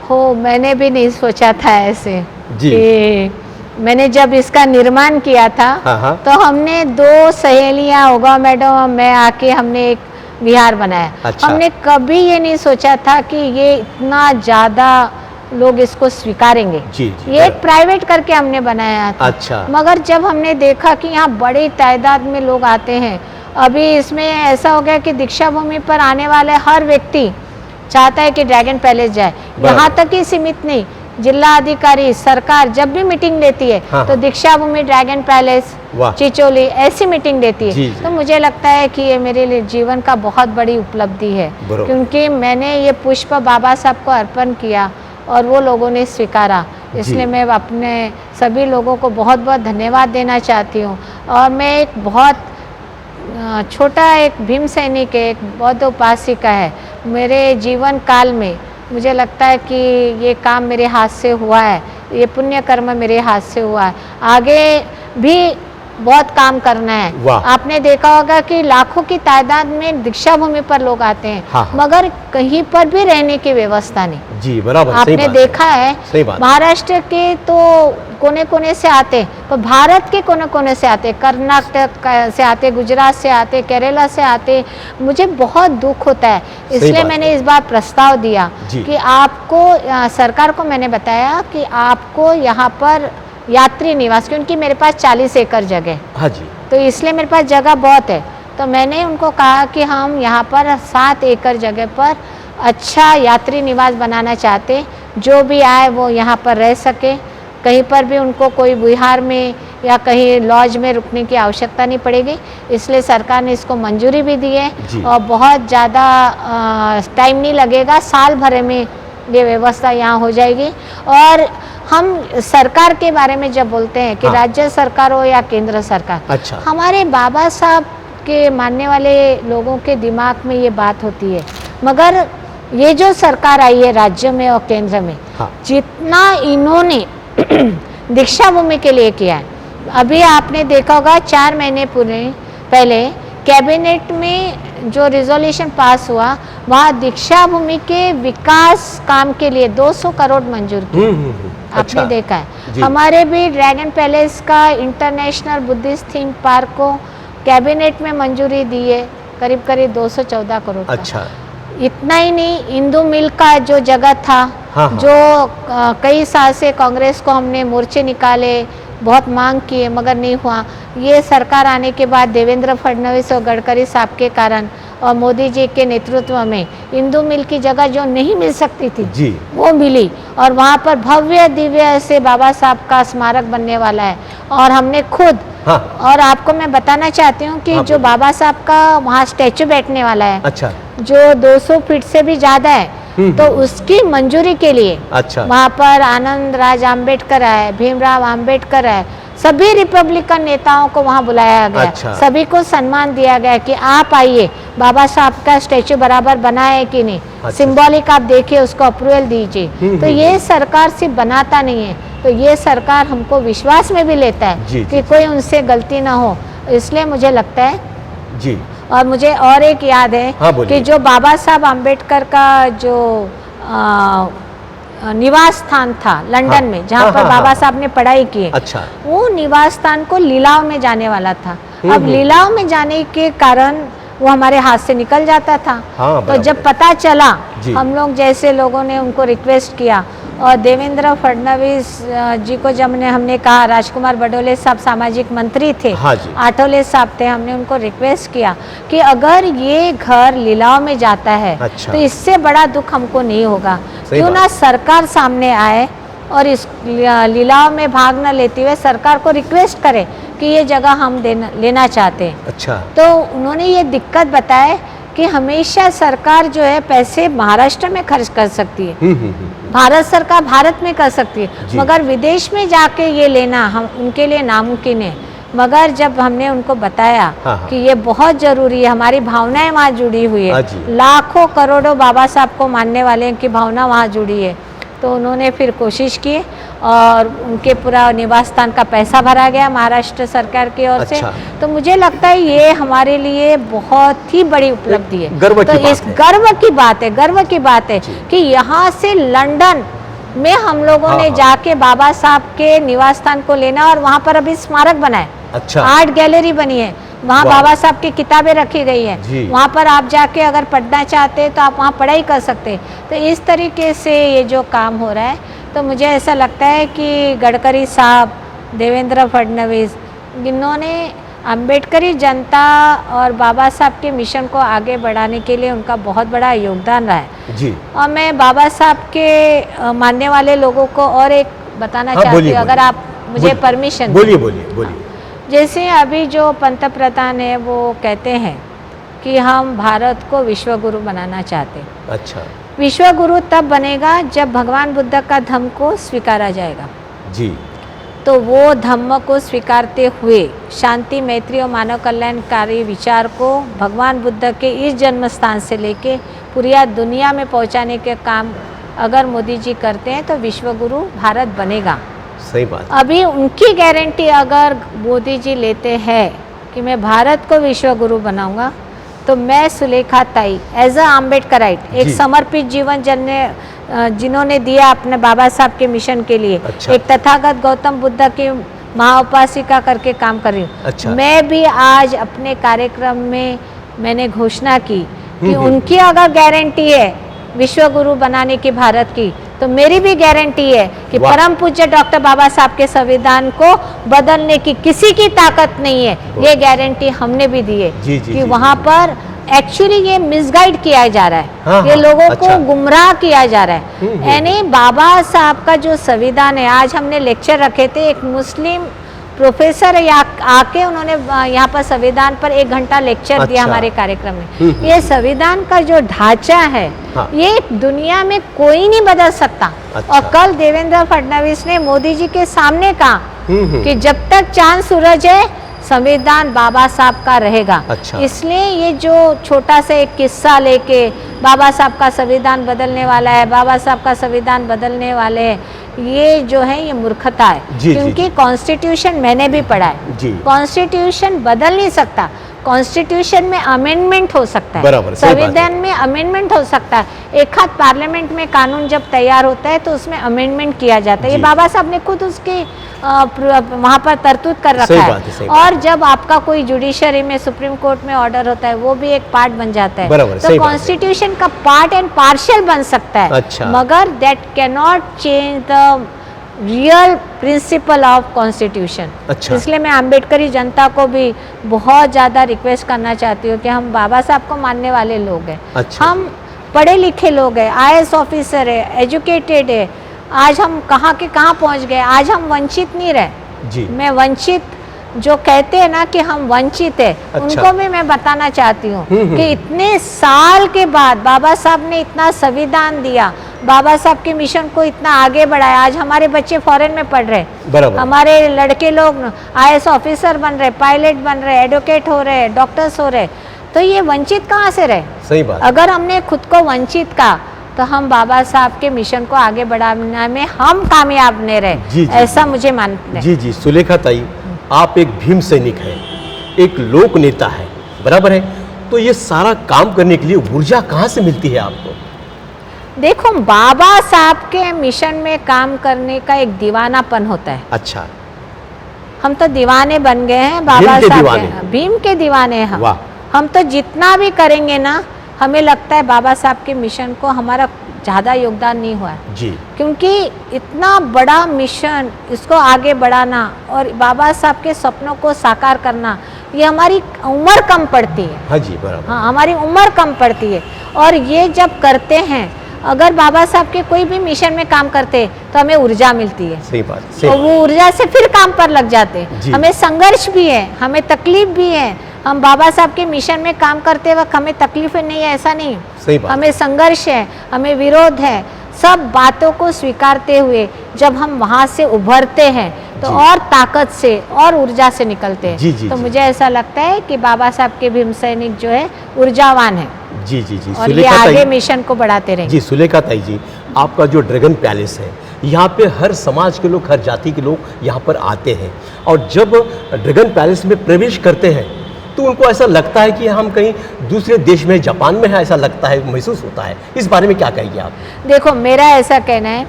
हो, मैंने भी नहीं सोचा था ऐसे जी। कि मैंने जब इसका निर्माण किया था हाँ। तो हमने 2 सहेलियाँ, होगा मैडम, मैं आके हमने एक विहार बनाया। अच्छा। हमने कभी ये नहीं सोचा था कि ये इतना ज़्यादा लोग इसको स्वीकारेंगे। जी, जी, ये एक प्राइवेट करके हमने बनाया था। अच्छा। मगर जब हमने देखा कि यहाँ बड़ी तादाद में लोग आते हैं, अभी इसमें ऐसा हो गया कि दीक्षा भूमि पर आने वाले हर व्यक्ति चाहता है कि ड्रैगन पैलेस जाए। यहाँ तक ही सीमित नहीं, जिला अधिकारी, सरकार जब भी मीटिंग लेती है हाँ। तो दीक्षा भूमि, ड्रैगन पैलेस, चिचोली ऐसी मीटिंग देती है। जी। तो मुझे लगता है कि ये मेरे लिए जीवन का बहुत बड़ी उपलब्धि है, क्योंकि मैंने ये पुष्प बाबा साहब को अर्पण किया और वो लोगों ने स्वीकारा। इसलिए मैं अपने सभी लोगों को बहुत बहुत धन्यवाद देना चाहती हूँ। और मैं एक बहुत छोटा एक भीम सैनिक, एक बौद्ध उपासिका है। मेरे जीवन काल में मुझे लगता है कि ये काम मेरे हाथ से हुआ है, ये पुण्य कर्म मेरे हाथ से हुआ है। आगे भी बहुत काम करना है। आपने देखा होगा कि लाखों की तादाद में दीक्षा भूमि पर लोग आते हैं। हाँ। मगर कहीं पर भी रहने की व्यवस्था नहीं। जी, बराबर। आपने देखा है, महाराष्ट्र के तो कोने कोने से आते, पर भारत के कोने कोने से आते, कर्नाटक से आते, गुजरात से आते, केरला से आते। मुझे बहुत दुख होता है, इसलिए मैंने इस बार प्रस्ताव दिया कि आपको, सरकार को मैंने बताया कि आपको यहाँ पर यात्री निवास, क्योंकि मेरे पास 40 एकड़ जगह, हाँ जी, तो इसलिए मेरे पास जगह बहुत है। तो मैंने उनको कहा कि हम यहाँ पर 7 एकड़ जगह पर अच्छा यात्री निवास बनाना चाहते, जो भी आए वो यहाँ पर रह सके, कहीं पर भी उनको कोई विहार में या कहीं लॉज में रुकने की आवश्यकता नहीं पड़ेगी। इसलिए सरकार ने इसको मंजूरी भी दी है और बहुत ज़्यादा टाइम नहीं लगेगा, साल भर में ये व्यवस्था यहाँ हो जाएगी। और हम सरकार के बारे में जब बोलते हैं कि राज्य सरकार हो या केंद्र सरकार, अच्छा, हमारे बाबा साहब के मानने वाले लोगों के दिमाग में ये बात होती है, मगर ये जो सरकार आई है राज्य में और केंद्र में, जितना इन्होंने दीक्षा भूमि के लिए किया है, अभी आपने देखा होगा 4 महीने पहले कैबिनेट में जो रिजोल्यूशन पास हुआ वहाँ दीक्षा भूमि के विकास काम के लिए 200 करोड़ मंजूर किए। आपने अच्छा। देखा है। जी। हमारे भी ड्रैगन पैलेस का इंटरनेशनल बुद्धिस्ट थीम पार्क को कैबिनेट में मंजूरी दी है, करीब करीब 214 करोड़ का। अच्छा। इतना ही नहीं, इंदू मिल का जो जगह था, हाँ, हाँ। जो कई साल से कांग्रेस को हमने मोर्चे निकाले, बहुत मांग किए मगर नहीं हुआ। ये सरकार आने के बाद देवेंद्र फडणवीस और गडकरी साहब के कारण और मोदी जी के नेतृत्व में इंदू मिल की जगह जो नहीं मिल सकती थी जी। वो मिली, और वहाँ पर भव्य दिव्य से बाबा साहब का स्मारक बनने वाला है। और हमने खुद हाँ। और आपको मैं बताना चाहती हूँ कि हाँ, जो बाबा साहब का वहाँ स्टैचू बैठने वाला है, अच्छा। जो 200 फीट से भी ज़्यादा है, तो उसकी मंजूरी के लिए अच्छा। वहाँ पर आनंद राज आम्बेडकर है, भीमराव आम्बेडकर है, सभी रिपब्लिकन नेताओं को वहाँ बुलाया गया। अच्छा। सभी को सम्मान दिया गया कि आप आइए, बाबा साहब का स्टैचू बराबर बना है कि नहीं, अच्छा। सिंबॉलिक आप देखिए, उसको अप्रूवल दीजिए। तो ये सरकार सिर्फ बनाता नहीं है, तो ये सरकार हमको विश्वास में भी लेता है जी, कि जी। कोई उनसे गलती ना हो। इसलिए मुझे लगता है, जी। और मुझे और एक याद है हाँ, बोलिए। कि जो बाबा साहब आम्बेडकर का जो निवास स्थान था लंदन हाँ, में, जहाँ हाँ, पर हाँ, बाबा हाँ, साहब ने पढ़ाई की है, अच्छा। वो निवास स्थान को लीलाव में जाने वाला था। अब लीलाव में जाने के कारण वो हमारे हाथ से निकल जाता था। हाँ, तो बराबर जब है। पता चला, जी। हम लोग जैसे लोगों ने उनको रिक्वेस्ट किया, और देवेंद्र फडणवीस जी को जब हमने कहा, राजकुमार बडोले साहब सामाजिक मंत्री थे, हाँ जी। आठवले साहब थे, हमने उनको रिक्वेस्ट किया कि अगर ये घर लीलाव में जाता है, अच्छा। तो इससे बड़ा दुख हमको नहीं होगा। सही क्यों बात। ना सरकार सामने आए और इस लीलाव में भाग न लेते हुए सरकार को रिक्वेस्ट करे कि ये जगह हम लेना चाहते हैं। अच्छा। तो उन्होंने ये दिक्कत बताए कि हमेशा सरकार जो है पैसे महाराष्ट्र में खर्च कर सकती है, भारत सरकार भारत में कर सकती है, जी। मगर विदेश में जाके ये लेना हम उनके लिए नामुमकिन है। मगर जब हमने उनको बताया हाँ, हाँ। कि ये बहुत ज़रूरी है, हमारी भावनाएं वहाँ जुड़ी हुई हाँ है, जी। लाखों करोड़ों बाबा साहब को मानने वाले की भावना वहाँ जुड़ी है, तो उन्होंने फिर कोशिश की और उनके पूरा निवास स्थान का पैसा भरा गया महाराष्ट्र सरकार की ओर से। अच्छा। तो मुझे लगता है ये हमारे लिए बहुत ही बड़ी उपलब्धि है। गर्व की तो बात इस है। गर्व की बात है कि यहाँ से लंदन में हम लोगों हाँ, ने हाँ। जाके बाबा साहब के निवास स्थान को लेना, और वहाँ पर अभी स्मारक बना है, अच्छा। आर्ट गैलरी बनी है, वहाँ वाह। बाबा साहब की किताबें रखी गई जी। हैं, वहाँ पर आप जाके अगर पढ़ना चाहते हैं तो आप वहाँ पढ़ाई कर सकते हैं। तो इस तरीके से ये जो काम हो रहा है, तो मुझे ऐसा लगता है कि गडकरी साहब, देवेंद्र फडणवीस, इन्होंने अम्बेडकरी जनता और बाबा साहब के मिशन को आगे बढ़ाने के लिए उनका बहुत बड़ा योगदान रहा है। जी। और मैं बाबा साहब के मानने वाले लोगों को और एक बताना हाँ, चाहती बोलिए, हूँ, अगर बोलिए। आप मुझे परमिशन बोलिए बोलिए बोलिए। जैसे अभी जो पंत प्रधान है वो कहते हैं कि हम भारत को विश्व गुरु बनाना चाहते हैं। अच्छा। विश्व गुरु तब बनेगा जब भगवान बुद्ध का धम्म को स्वीकारा जाएगा। जी। तो वो धम्म को स्वीकारते हुए शांति, मैत्री और मानव कल्याणकारी विचार को भगवान बुद्ध के इस जन्म स्थान से लेके पूरी दुनिया में पहुंचाने के काम अगर मोदी जी करते हैं तो विश्व गुरु भारत बनेगा। सही बात। अभी उनकी गारंटी अगर मोदी जी लेते हैं कि मैं भारत को विश्व गुरु बनाऊंगा, तो मैं सुलेखा ताई एज अ आम्बेडकराइट एक जी। समर्पित जीवन जिन्होंने दिया अपने बाबा साहब के मिशन के लिए, अच्छा। एक तथागत गौतम बुद्ध की महाउपासिका करके काम कर रही हूँ। अच्छा। मैं भी आज अपने कार्यक्रम में मैंने घोषणा की कि उनकी अगर गारंटी है विश्व गुरु बनाने की भारत की, तो मेरी भी गारंटी है कि वाह। परम पूज्य डॉक्टर बाबा साहब के संविधान को बदलने की किसी की ताकत नहीं है। ये गारंटी हमने भी दी है जी, जी, कि जी, वहाँ पर एक्चुअली ये मिसगाइड किया जा रहा है। हाँ, ये हाँ, लोगों अच्छा। को गुमराह किया जा रहा है। यानी बाबा साहब का जो संविधान है, आज हमने लेक्चर रखे थे, एक मुस्लिम प्रोफेसर आके उन्होंने यहाँ पर संविधान पर 1 घंटा लेक्चर दिया अच्छा। हमारे कार्यक्रम में। ये संविधान का जो ढांचा है, हाँ। ये दुनिया में कोई नहीं बदल सकता। अच्छा। और कल देवेंद्र फडणवीस ने मोदी जी के सामने कहा कि जब तक चांद सूरज है संविधान बाबा साहब का रहेगा। अच्छा। इसलिए ये जो छोटा सा एक किस्सा लेके बाबा साहब का संविधान बदलने वाला है, बाबा साहब का संविधान बदलने वाले हैं, ये जो है ये मूर्खता है। जी, क्योंकि जी। कॉन्स्टिट्यूशन मैंने भी पढ़ा है, जी। कॉन्स्टिट्यूशन बदल नहीं सकता। कॉन्स्टिट्यूशन में अमेंडमेंट हो सकता है, बराबर, सही बात है। संविधान में अमेंडमेंट हो सकता है। एक हाथ पार्लियामेंट में कानून जब तैयार होता है तो उसमें अमेंडमेंट किया जाता है। ये जी। बाबा साहब ने खुद उसके वहाँ पर तरतूद कर सही रखा बात है, सही है। बात और जब आपका कोई जुडिशरी में सुप्रीम कोर्ट में ऑर्डर होता है वो भी एक पार्ट बन जाता है। बराबर, तो सही बात है। कॉन्स्टिट्यूशन का पार्ट एंड पार्शियल बन सकता है, अच्छा। मगर that can not change the real principle of constitution. अच्छा। इसलिए मैं अम्बेडकरी जनता को भी बहुत ज़्यादा रिक्वेस्ट करना चाहती हूँ कि हम बाबा साहब को मानने वाले लोग हैं। अच्छा। हम पढ़े लिखे लोग हैं, IAS ऑफिसर है, एजुकेटेड है। आज हम कहाँ के कहाँ पहुँच गए। आज हम वंचित नहीं रहे। जी। मैं वंचित जो कहते हैं ना कि हम वंचित है, अच्छा। उनको भी मैं बताना चाहती हूँ कि इतने साल के बाद बाबा साहब ने इतना संविधान दिया, बाबा साहब के मिशन को इतना आगे बढ़ाया। आज हमारे बच्चे फॉरेन में पढ़ रहे, बराबर। हमारे लड़के लोग IAS ऑफिसर बन रहे, पायलट बन रहे, एडवोकेट हो रहे, डॉक्टर्स हो रहे। तो ये वंचित कहाँ से रहे? सही बात। अगर हमने खुद को वंचित का, तो हम बाबा साहब के मिशन को आगे बढ़ाने में हम कामयाब नहीं रहे। जी, जी, ऐसा जी। मुझे मानते हैं। जी जी, सुलेखा ताई, आप एक भीम सैनिक हैं, एक लोक नेता है, बराबर है। तो ये सारा काम करने के लिए ऊर्जा कहाँ से मिलती है आपको? देखो, बाबा साहब के मिशन में काम करने का एक दीवानापन होता है। अच्छा। हम तो दीवाने बन गए हैं बाबा के साहब दीवाने। के, भीम के दीवाने हैं हम। वाह। हम तो जितना भी करेंगे ना, हमें लगता है बाबा साहब के मिशन को हमारा ज़्यादा योगदान नहीं हुआ है। जी। क्योंकि इतना बड़ा मिशन, इसको आगे बढ़ाना और बाबा साहब के सपनों को साकार करना, ये हमारी उम्र कम पड़ती है। हाँ जी, बराबर। हाँ, हमारी उम्र कम पड़ती है। और ये जब करते हैं, अगर बाबा साहब के कोई भी मिशन में काम करते हैं तो हमें ऊर्जा मिलती है। सही बात, सही और वो ऊर्जा से फिर काम पर लग जाते जी। हैं। हमें संघर्ष भी है, हमें तकलीफ भी है। हम बाबा साहब के मिशन में काम करते वक्त हमें तकलीफें नहीं है, ऐसा नहीं। सही बात। हमें संघर्ष है, हमें विरोध है। सब बातों को स्वीकारते हुए जब हम वहाँ से उभरते हैं तो जी। और ताकत से और ऊर्जा से निकलते हैं। जी, जी, तो जी। मुझे ऐसा लगता है कि बाबा साहब के भीम सैनिक जो है ऊर्जावान है जी जी जी, और ये सुलेखा आगे ताई। मिशन को बढ़ाते रहेंगे। जी, सुलेखा ताई जी, आपका जो ड्रैगन पैलेस है, यहाँ पे हर समाज के लोग, हर जाति के लोग यहाँ पर आते हैं। और जब ड्रैगन पैलेस में प्रवेश करते हैं तो उनको ऐसा लगता है कि हम कहीं दूसरे देश में, जापान में है, ऐसा लगता है, महसूस होता है। इस बारे में क्या कहेंगे आप? देखो, मेरा ऐसा कहना है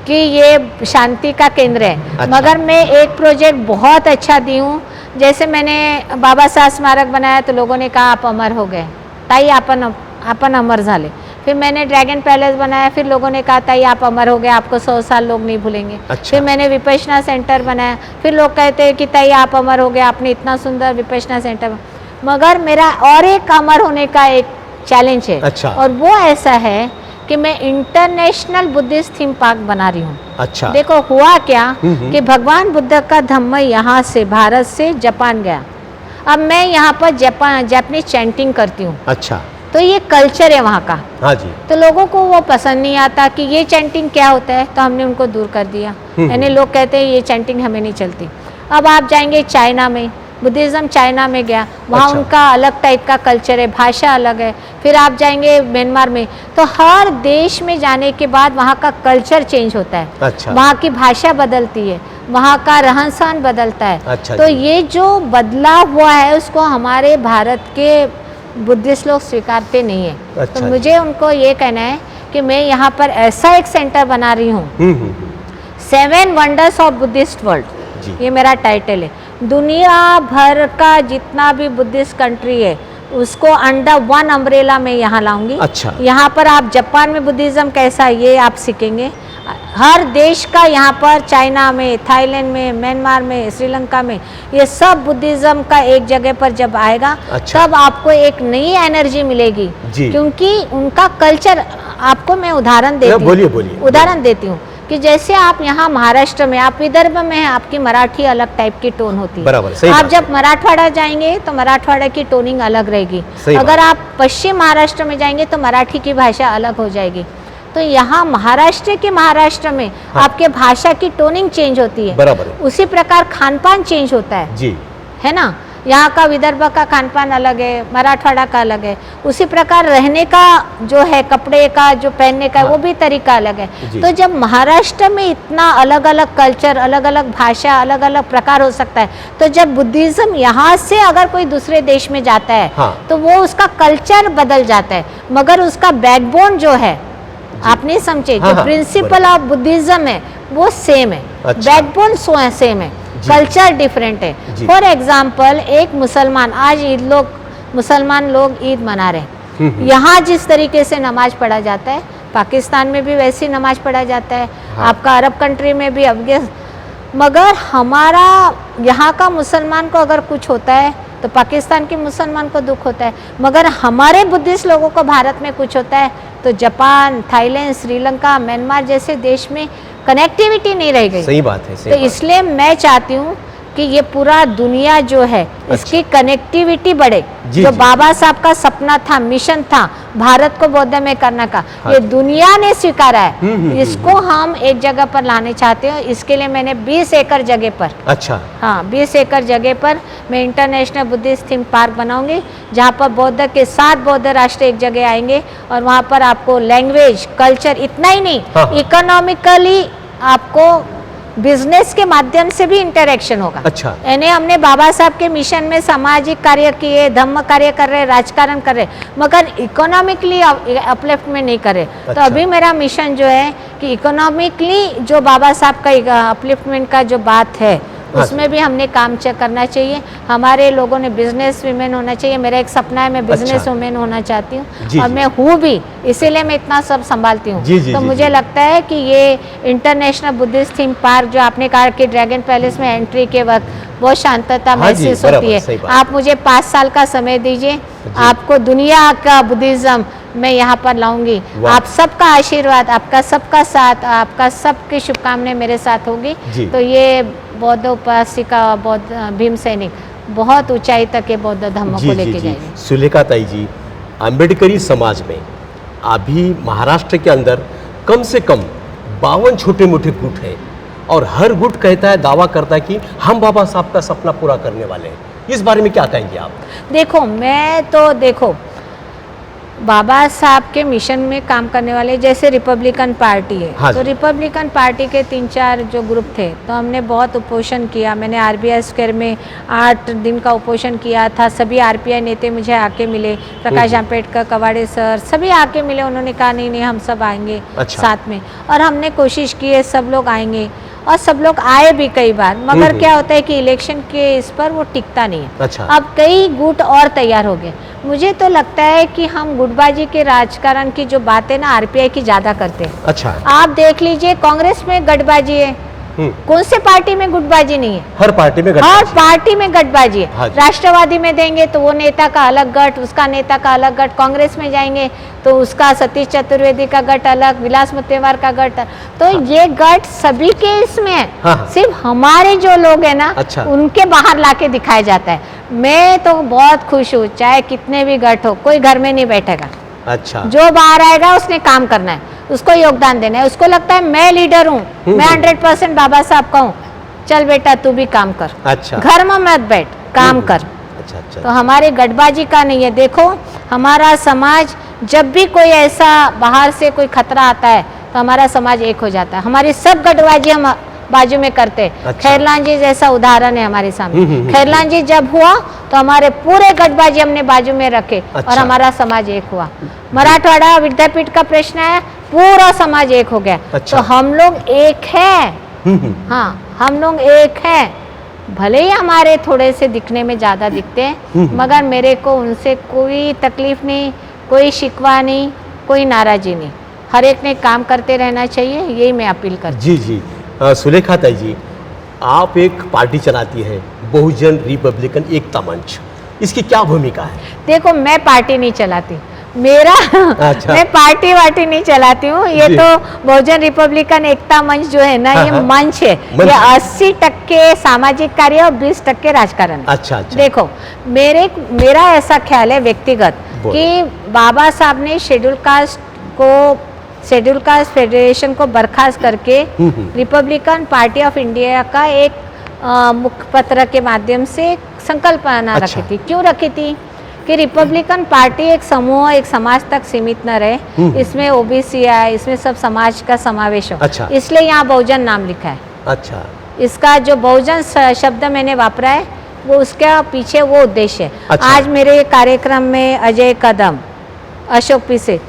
कि ये शांति का केंद्र है। अच्छा। मगर मैं एक प्रोजेक्ट बहुत अच्छा दी हूँ। जैसे मैंने बाबा साहब स्मारक बनाया तो लोगों ने कहा आप अमर हो गए, ताई आपण अमर झाले। फिर मैंने ड्रैगन पैलेस बनाया, फिर लोगों ने कहा ताई आप अमर हो गए, आपको 100 साल लोग नहीं भूलेंगे। अच्छा। फिर मैंने विपश्यना सेंटर बनाया, फिर लोग कहते हैं कि ताई आप अमर हो गए, आपने इतना सुंदर विपश्यना सेंटर। मगर मेरा और एक अमर होने का एक चैलेंज है। अच्छा। और वो ऐसा है कि मैं इंटरनेशनल बुद्धिस्ट थीम पार्क बना रही हूँ। अच्छा। देखो हुआ क्या कि भगवान बुद्ध का धम्म यहाँ से, भारत से जापान गया। अब मैं यहाँ पर जापानीज चैंटिंग करती हूँ। अच्छा। तो ये कल्चर है वहाँ का। हाँ जी। तो लोगों को वो पसंद नहीं आता कि ये चैंटिंग क्या होता है, तो हमने उनको दूर कर दिया। यानी लोग कहते हैं ये चैंटिंग हमें नहीं चलती। अब आप जाएंगे चाइना में, बुद्धिज़्म चाइना में गया, वहाँ अच्छा। उनका अलग टाइप का कल्चर है, भाषा अलग है। फिर आप जाएंगे म्यांमार में, तो हर देश में जाने के बाद वहाँ का कल्चर चेंज होता है। अच्छा। वहाँ की भाषा बदलती है, वहाँ का रहन सहन बदलता है। अच्छा तो जी। ये जो बदलाव हुआ है उसको हमारे भारत के बुद्धिस्ट लोग स्वीकारते नहीं है। अच्छा तो जी। मुझे उनको ये कहना है कि मैं यहाँ पर ऐसा एक सेंटर बना रही हूँ, 7 वंडर्स ऑफ बुद्धिस्ट वर्ल्ड, जी। ये मेरा टाइटल है। दुनिया भर का जितना भी बुद्धिस्ट कंट्री है उसको अंडर वन अम्ब्रेला में यहाँ लाऊंगी। अच्छा। यहाँ पर आप जापान में बुद्धिज़्म कैसा है ये आप सीखेंगे। हर देश का यहाँ पर, चाइना में, थाईलैंड में, म्यांमार में, श्रीलंका में, ये सब बुद्धिज़्म का एक जगह पर जब आएगा, अच्छा। तब आपको एक नई एनर्जी मिलेगी। जी। क्योंकि उनका कल्चर, आपको मैं उदाहरण देती हूँ। बोलिए, बोलिए। उदाहरण देती हूँ कि जैसे आप यहाँ महाराष्ट्र में, आप विदर्भ में हैं, आपकी मराठी अलग टाइप की टोन होती है। बराबर, सही आप बात जब मराठवाड़ा जाएंगे तो मराठवाड़ा की टोनिंग अलग रहेगी। सही अगर बात। आप पश्चिम महाराष्ट्र में जाएंगे तो मराठी की भाषा अलग हो जाएगी। तो यहाँ महाराष्ट्र में हाँ। आपके भाषा की टोनिंग चेंज होती है। बराबर है। उसी प्रकार खान पान चेंज होता है जी। है ना। यहाँ का विदर्भ का खान पान अलग है, मराठवाड़ा का अलग है, उसी प्रकार रहने का जो है, कपड़े का जो पहनने का वो भी तरीका अलग है। तो जब महाराष्ट्र में इतना अलग अलग कल्चर, अलग अलग भाषा, अलग अलग प्रकार हो सकता है, तो जब बुद्धिज्म यहाँ से अगर कोई दूसरे देश में जाता है तो वो उसका कल्चर बदल जाता है, मगर उसका बैकबोन जो है, आप नहीं समझे, जो प्रिंसिपल ऑफ बुद्धिज्म है वो सेम है, बैकबोन सेम है, कल्चर डिफरेंट है। फॉर एग्जाम्पल, एक मुसलमान, आज मुसलमान लोग ईद मना रहे हैं, यहाँ जिस तरीके से नमाज पढ़ा जाता है पाकिस्तान में भी वैसी नमाज पढ़ा जाता है, आपका अरब कंट्री में भी, मगर हमारा यहाँ का मुसलमान को अगर कुछ होता है तो पाकिस्तान के मुसलमान को दुख होता है, मगर हमारे बुद्धिस्ट लोगों को भारत में कुछ होता है तो जापान, थाईलैंड, श्रीलंका, म्यांमार जैसे देश में कनेक्टिविटी नहीं रह गई। सही बात है, तो इसलिए मैं चाहती हूँ कि ये पूरा दुनिया जो है इसकी कनेक्टिविटी बढ़े। जो बाबा साहब का सपना था, मिशन था भारत को बौद्ध में करने का, ये दुनिया ने स्वीकारा है, इसको हम एक जगह पर लाने चाहते हैं। इसके लिए मैंने 20 एकड़ जगह पर, अच्छा, हाँ 20 एकड़ जगह पर मैं इंटरनेशनल बुद्धिस्ट थीम पार्क बनाऊंगी, जहाँ पर बौद्ध के 7 बौद्ध राष्ट्र एक जगह आएंगे और वहाँ पर आपको लैंग्वेज, कल्चर, इतना ही नहीं, इकोनॉमिकली आपको बिजनेस के माध्यम से भी इंटरेक्शन होगा। अच्छा, यानी हमने बाबा साहब के मिशन में सामाजिक कार्य किए, धम्म कार्य कर रहे, राजकारण कर रहे, मगर इकोनॉमिकली अपलिफ्टमेंट नहीं कर रहे। अच्छा। तो अभी मेरा मिशन जो है कि इकोनॉमिकली जो बाबा साहब का अपलिफ्टमेंट का जो बात है उसमें भी हमने काम करना चाहिए। हमारे लोगों ने बिजनेस वुमेन होना चाहिए। मेरा एक सपना है, मैं बिजनेस वुमेन होना चाहती हूँ और मैं हूँ भी, इसीलिए मैं इतना सब संभालती हूँ। तो मुझे लगता है कि ये इंटरनेशनल बुद्धिस्ट थीम पार्क जो आपने कहा कि ड्रैगन पैलेस में एंट्री के वक्त बहुत शांतता महसूस होती है, आप मुझे 5 साल का समय दीजिए, आपको दुनिया का बुद्धिज्म मैं यहाँ पर लाऊंगी। आप सबका आशीर्वाद, आपका सबका साथ, आपका सबकी शुभकामनाएं मेरे साथ होगी। तो ये बौद्ध उपासिका, बौद्ध भीम सैनिक बहुत ऊंचाई तक के बौद्ध धर्म को लेके जाएंगे। सुलेखा ताई जी, अम्बेडकरी समाज में अभी महाराष्ट्र के अंदर कम से कम 52 छोटे मोटे गुट हैं और हर गुट कहता है, दावा करता है कि हम बाबा साहब का सपना पूरा करने वाले हैं। इस बारे में क्या कहेंगे आप? देखो बाबा साहब के मिशन में काम करने वाले जैसे रिपब्लिकन पार्टी है, तो रिपब्लिकन पार्टी के 3-4 जो ग्रुप थे, तो हमने बहुत उपोषण किया। मैंने RBI स्क्वायर में 8 दिन का उपोषण किया था। सभी RPI नेता मुझे आके मिले, प्रकाश आंबेडकर, कवाड़े सर, सभी आके मिले। उन्होंने कहा नहीं हम सब आएंगे साथ में, और हमने कोशिश की है सब लोग आएंगे और सब लोग आए भी कई बार, मगर क्या होता है कि इलेक्शन के इस पर वो टिकता नहीं है। अब कई गुट और तैयार हो गए। मुझे तो लगता है कि हम गुटबाजी के राजकारण की जो बातें ना RPI की ज्यादा करते हैं। अच्छा, आप देख लीजिए, कांग्रेस में गठबाजी है, कौन से पार्टी में गुटबाजी नहीं है? हर पार्टी में गठबाजी है। राष्ट्रवादी में देंगे तो वो नेता का अलग गठ, उसका नेता का अलग गठ। कांग्रेस में जाएंगे तो उसका सतीश चतुर्वेदी का गठ अलग, विलास मुत्तेमवार का गठ। तो ये गठ सभी के इसमें है, सिर्फ हमारे जो लोग हैं ना, उनके बाहर लाके दिखाया जाता है। मैं तो बहुत खुश हूँ, चाहे कितने भी गठ हो, कोई घर में नहीं बैठेगा। अच्छा, जो बाहर आएगा उसने काम करना है, उसको योगदान देना है। उसको लगता है मैं लीडर हूँ, मैं 100% बाबा साहब का हूँ, चल बेटा तू भी काम कर। अच्छा, घर में मत बैठ, काम कर। अच्छा। तो हमारे गठबाजी का नहीं है। देखो हमारा समाज, जब भी कोई ऐसा बाहर से कोई खतरा आता है तो हमारा समाज एक हो जाता है। हमारी सब गठबाजी हम बाजू में करते। खैरलान जी जैसा उदाहरण है हमारे सामने। खैरलान जी जब हुआ तो हमारे पूरे गठबाजी हमने बाजू में रखे और हमारा समाज एक हुआ। मराठवाड़ा विद्यापीठ का प्रश्न है, पूरा समाज एक हो गया। तो हम लोग एक है। हाँ, हम लोग एक है। भले ही हमारे थोड़े से दिखने में ज़्यादा दिखते हैं, मगर मेरे को उनसे कोई तकलीफ नहीं, कोई शिकवा नहीं, कोई नाराजी नहीं। हर एक ने काम करते रहना चाहिए, यही मैं अपील करती हूँ। जी। सुलेखा ताई जी, आप एक पार्टी चलाती है, बहुजन रिपब्लिकन एकता मंच, इसकी क्या भूमिका है? देखो मैं पार्टी नहीं चलाती, मैं पार्टी वार्टी नहीं चलाती हूँ। ये तो बहुजन रिपब्लिकन एकता मंच जो है ना, ये मंच है। ये 80% सामाजिक कार्य और 20% राजकारण। अच्छा। देखो मेरा ऐसा ख्याल है व्यक्तिगत कि बाबा साहब ने शेड्यूल कास्ट फेडरेशन को बर्खास्त करके रिपब्लिकन पार्टी ऑफ इंडिया का एक मुखपत्र के माध्यम से संकल्पना अच्छा। रखी थी। क्यों रखी थी कि रिपब्लिकन पार्टी एक समूह, एक समाज तक सीमित न रहे, इसमें ओबीसी है, इसमें सब समाज का समावेश हो। अच्छा। इसलिए यहाँ बहुजन नाम लिखा है। अच्छा, इसका जो बहुजन शब्द मैंने वापरा है वो उसके पीछे वो उद्देश्य है। अच्छा। आज मेरे कार्यक्रम में अजय कदम, अशोक पीसे,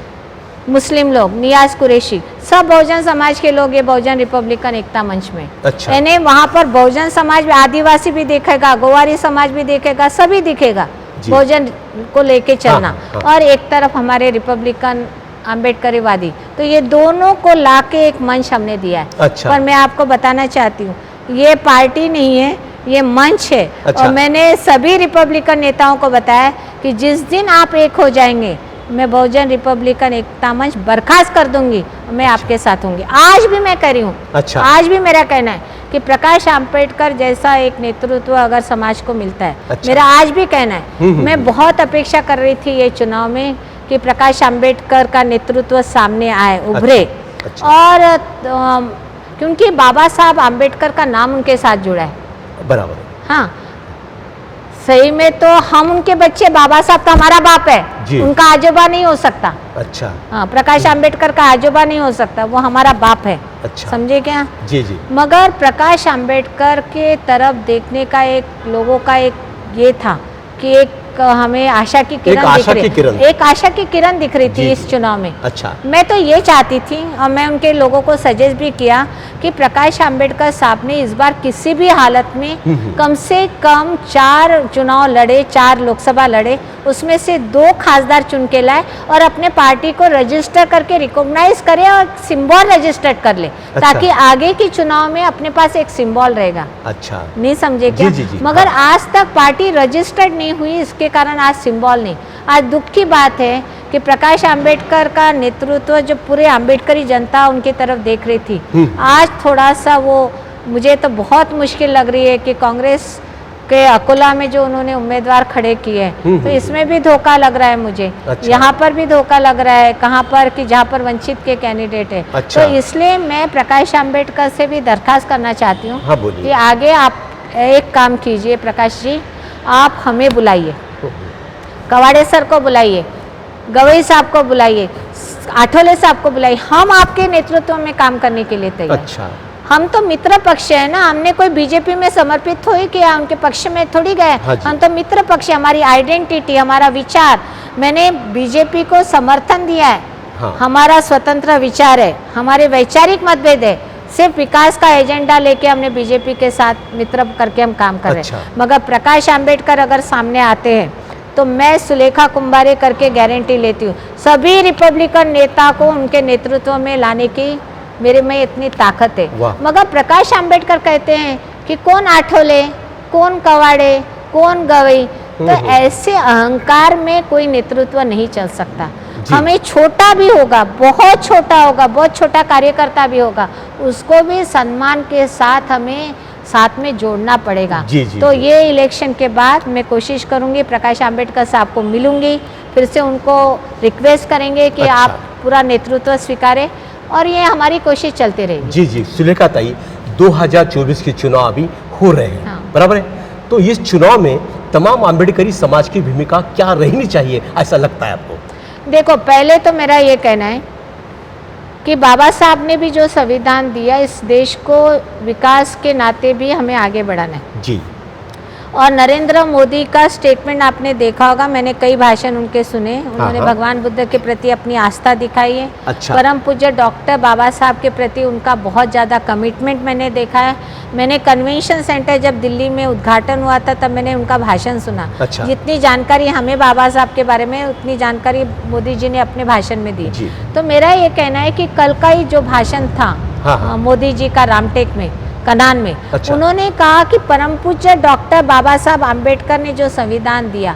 मुस्लिम लोग, नियाज कुरैशी, सब बहुजन समाज के लोग ये बहुजन रिपब्लिकन एकता मंच में। अच्छा। यानी वहाँ पर बहुजन समाज में आदिवासी भी देखेगा, गोवारी समाज भी देखेगा, सभी दिखेगा जी। बहुजन को लेके चलना। हाँ। और एक तरफ हमारे रिपब्लिकन आम्बेडकरवादी, तो ये दोनों को लाके एक मंच हमने दिया है। अच्छा। पर मैं आपको बताना चाहती हूँ ये पार्टी नहीं है, ये मंच है। अच्छा। और मैंने सभी रिपब्लिकन नेताओं को बताया कि जिस दिन आप एक हो जाएंगे मैं बहुजन रिपब्लिकन एकता मंच बर्खास्त कर दूंगी, मैं आपके साथ होंगी। आज भी मैं कह रही हूँ, अच्छा। आज भी मेरा कहना है कि प्रकाश आम्बेडकर जैसा एक नेतृत्व अगर समाज को मिलता है, अच्छा। मेरा आज भी कहना है। मैं बहुत अपेक्षा कर रही थी ये चुनाव में कि प्रकाश आम्बेडकर का नेतृत्व सामने आए, उभरे। अच्छा। और क्योंकि बाबा साहब आम्बेडकर का नाम उनके साथ जुड़ा है। बराबर। हाँ, सही में तो हम उनके बच्चे, बाबा साहब तो हमारा बाप है जी। उनका आजोबा नहीं हो सकता। अच्छा। हाँ, प्रकाश आम्बेडकर का आजोबा नहीं हो सकता, वो हमारा बाप है। अच्छा। समझे क्या? जी जी। मगर प्रकाश आम्बेडकर के तरफ देखने का एक लोगों का एक ये था कि एक हमें आशा की किरण एक आशा की किरण दिख रही थी इस चुनाव में। अच्छा। मैं तो ये चाहती थी और मैं उनके लोगों को सजेस्ट भी किया कि प्रकाश आम्बेडकर साहब ने इस बार किसी भी हालत में कम से कम 4 चुनाव लड़े, 4 लोकसभा लड़े, उसमें से 2 खासदार चुन के लाए और अपने पार्टी को रजिस्टर करके रिकॉग्नाइज करे और सिंबल रजिस्टर कर ले। अच्छा। ताकि आगे की चुनाव में अपने पास एक सिंबल रहेगा। अच्छा। नहीं समझे क्या? जी, जी, जी। मगर आज तक पार्टी रजिस्टर्ड नहीं हुई, इसके कारण आज सिंबल नहीं। आज दुख की बात है कि प्रकाश आम्बेडकर का नेतृत्व जो पूरे आम्बेडकरी जनता उनकी तरफ देख रही थी, आज थोड़ा सा वो, मुझे तो बहुत मुश्किल लग रही है कि कांग्रेस के अकोला में जो उन्होंने उम्मीदवार खड़े किए तो इसमें भी धोखा लग रहा है मुझे। अच्छा। यहाँ पर भी धोखा लग रहा है, कहाँ पर कि जहाँ पर वंचित के कैंडिडेट है। अच्छा। तो इसलिए मैं प्रकाश आम्बेडकर से भी दरखास्त करना चाहती हूँ। हाँ, बोलिए। कि आगे आप एक काम कीजिए प्रकाश जी, आप हमें बुलाइए, कवाड़े सर को बुलाइए, गवई साहब को बुलाइए, आठवले साहब को बुलाइए, हम आपके नेतृत्व में काम करने के लिए तैयार। अच्छा। हम तो मित्र पक्ष है ना, हमने कोई बीजेपी में समर्पित हो ही किया, उनके पक्ष में थोड़ी गए। हाँ जी। हम तो मित्र पक्ष, हमारी आइडेंटिटी, हमारा विचार, मैंने बीजेपी को समर्थन दिया है। हाँ। हमारा स्वतंत्र विचार है, हमारे वैचारिक मतभेद है, सिर्फ विकास का एजेंडा लेके हमने बीजेपी के साथ मित्र करके हम काम कर रहे हैं। अच्छा। मगर प्रकाश आम्बेडकर अगर सामने आते हैं तो मैं सुलेखा कुंभारे करके गारंटी लेती हूँ सभी रिपब्लिकन नेता को उनके नेतृत्व में लाने की मेरे में इतनी ताकत है। वाह। मगर प्रकाश आम्बेडकर कहते हैं कि कौन आठवले, कौन कवाड़े, कौन गवई, तो ऐसे अहंकार में कोई नेतृत्व नहीं चल सकता। हमें छोटा भी होगा, बहुत छोटा होगा, बहुत छोटा कार्यकर्ता भी होगा, उसको भी सम्मान के साथ हमें साथ में जोड़ना पड़ेगा। जी, जी, तो जी। ये इलेक्शन के बाद मैं कोशिश करूंगी, प्रकाश आम्बेडकर साहब को मिलूंगी, फिर से उनको रिक्वेस्ट करेंगे कि अच्छा। आप पूरा नेतृत्व स्वीकारें और ये हमारी कोशिश चलती रहेगी। जी जी, सुलेखा ताई, 2024 के चुनाव अभी हो रहे हैं। हाँ। बराबर है, तो इस चुनाव में तमाम आम्बेडकरी समाज की भूमिका क्या रहनी चाहिए, ऐसा लगता है आपको? देखो, पहले तो मेरा ये कहना है कि बाबा साहब ने भी जो संविधान दिया, इस देश को विकास के नाते भी हमें आगे बढ़ाना है। जी। और नरेंद्र मोदी का स्टेटमेंट आपने देखा होगा, मैंने कई भाषण उनके सुने, उन्होंने हाँ। भगवान बुद्ध के प्रति अपनी आस्था दिखाई है। अच्छा। परम पूज्य डॉक्टर बाबा साहब के प्रति उनका बहुत ज़्यादा कमिटमेंट मैंने देखा है। मैंने कन्वेंशन सेंटर जब दिल्ली में उद्घाटन हुआ था तब मैंने उनका भाषण सुना। अच्छा। जितनी जानकारी हमें बाबा साहब के बारे में उतनी जानकारी मोदी जी ने अपने भाषण में दी। जी। तो मेरा ये कहना है कि कल का ही जो भाषण था हाँ। मोदी जी का रामटेक में, कनान में, अच्छा। उन्होंने कहा कि परम पूज्य डॉक्टर बाबा साहब आम्बेडकर ने जो संविधान दिया,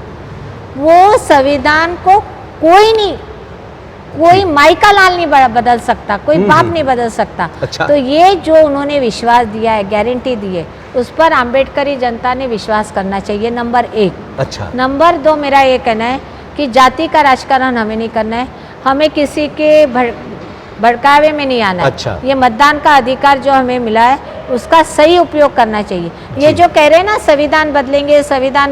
वो संविधान को कोई नहीं, कोई माइका लाल नहीं बदल सकता, कोई बाप नहीं बदल सकता। अच्छा। तो ये जो उन्होंने विश्वास दिया है, गारंटी दी है, उस पर आम्बेडकरी जनता ने विश्वास करना चाहिए, नंबर 1। अच्छा। नंबर 2 मेरा ये कहना है कि जाति का राजकारण हमें नहीं करना है, हमें किसी के भड़कावे में नहीं आना है। अच्छा। ये मतदान का अधिकार जो हमें मिला है उसका सही उपयोग करना चाहिए। ये जो कह रहे हैं ना संविधान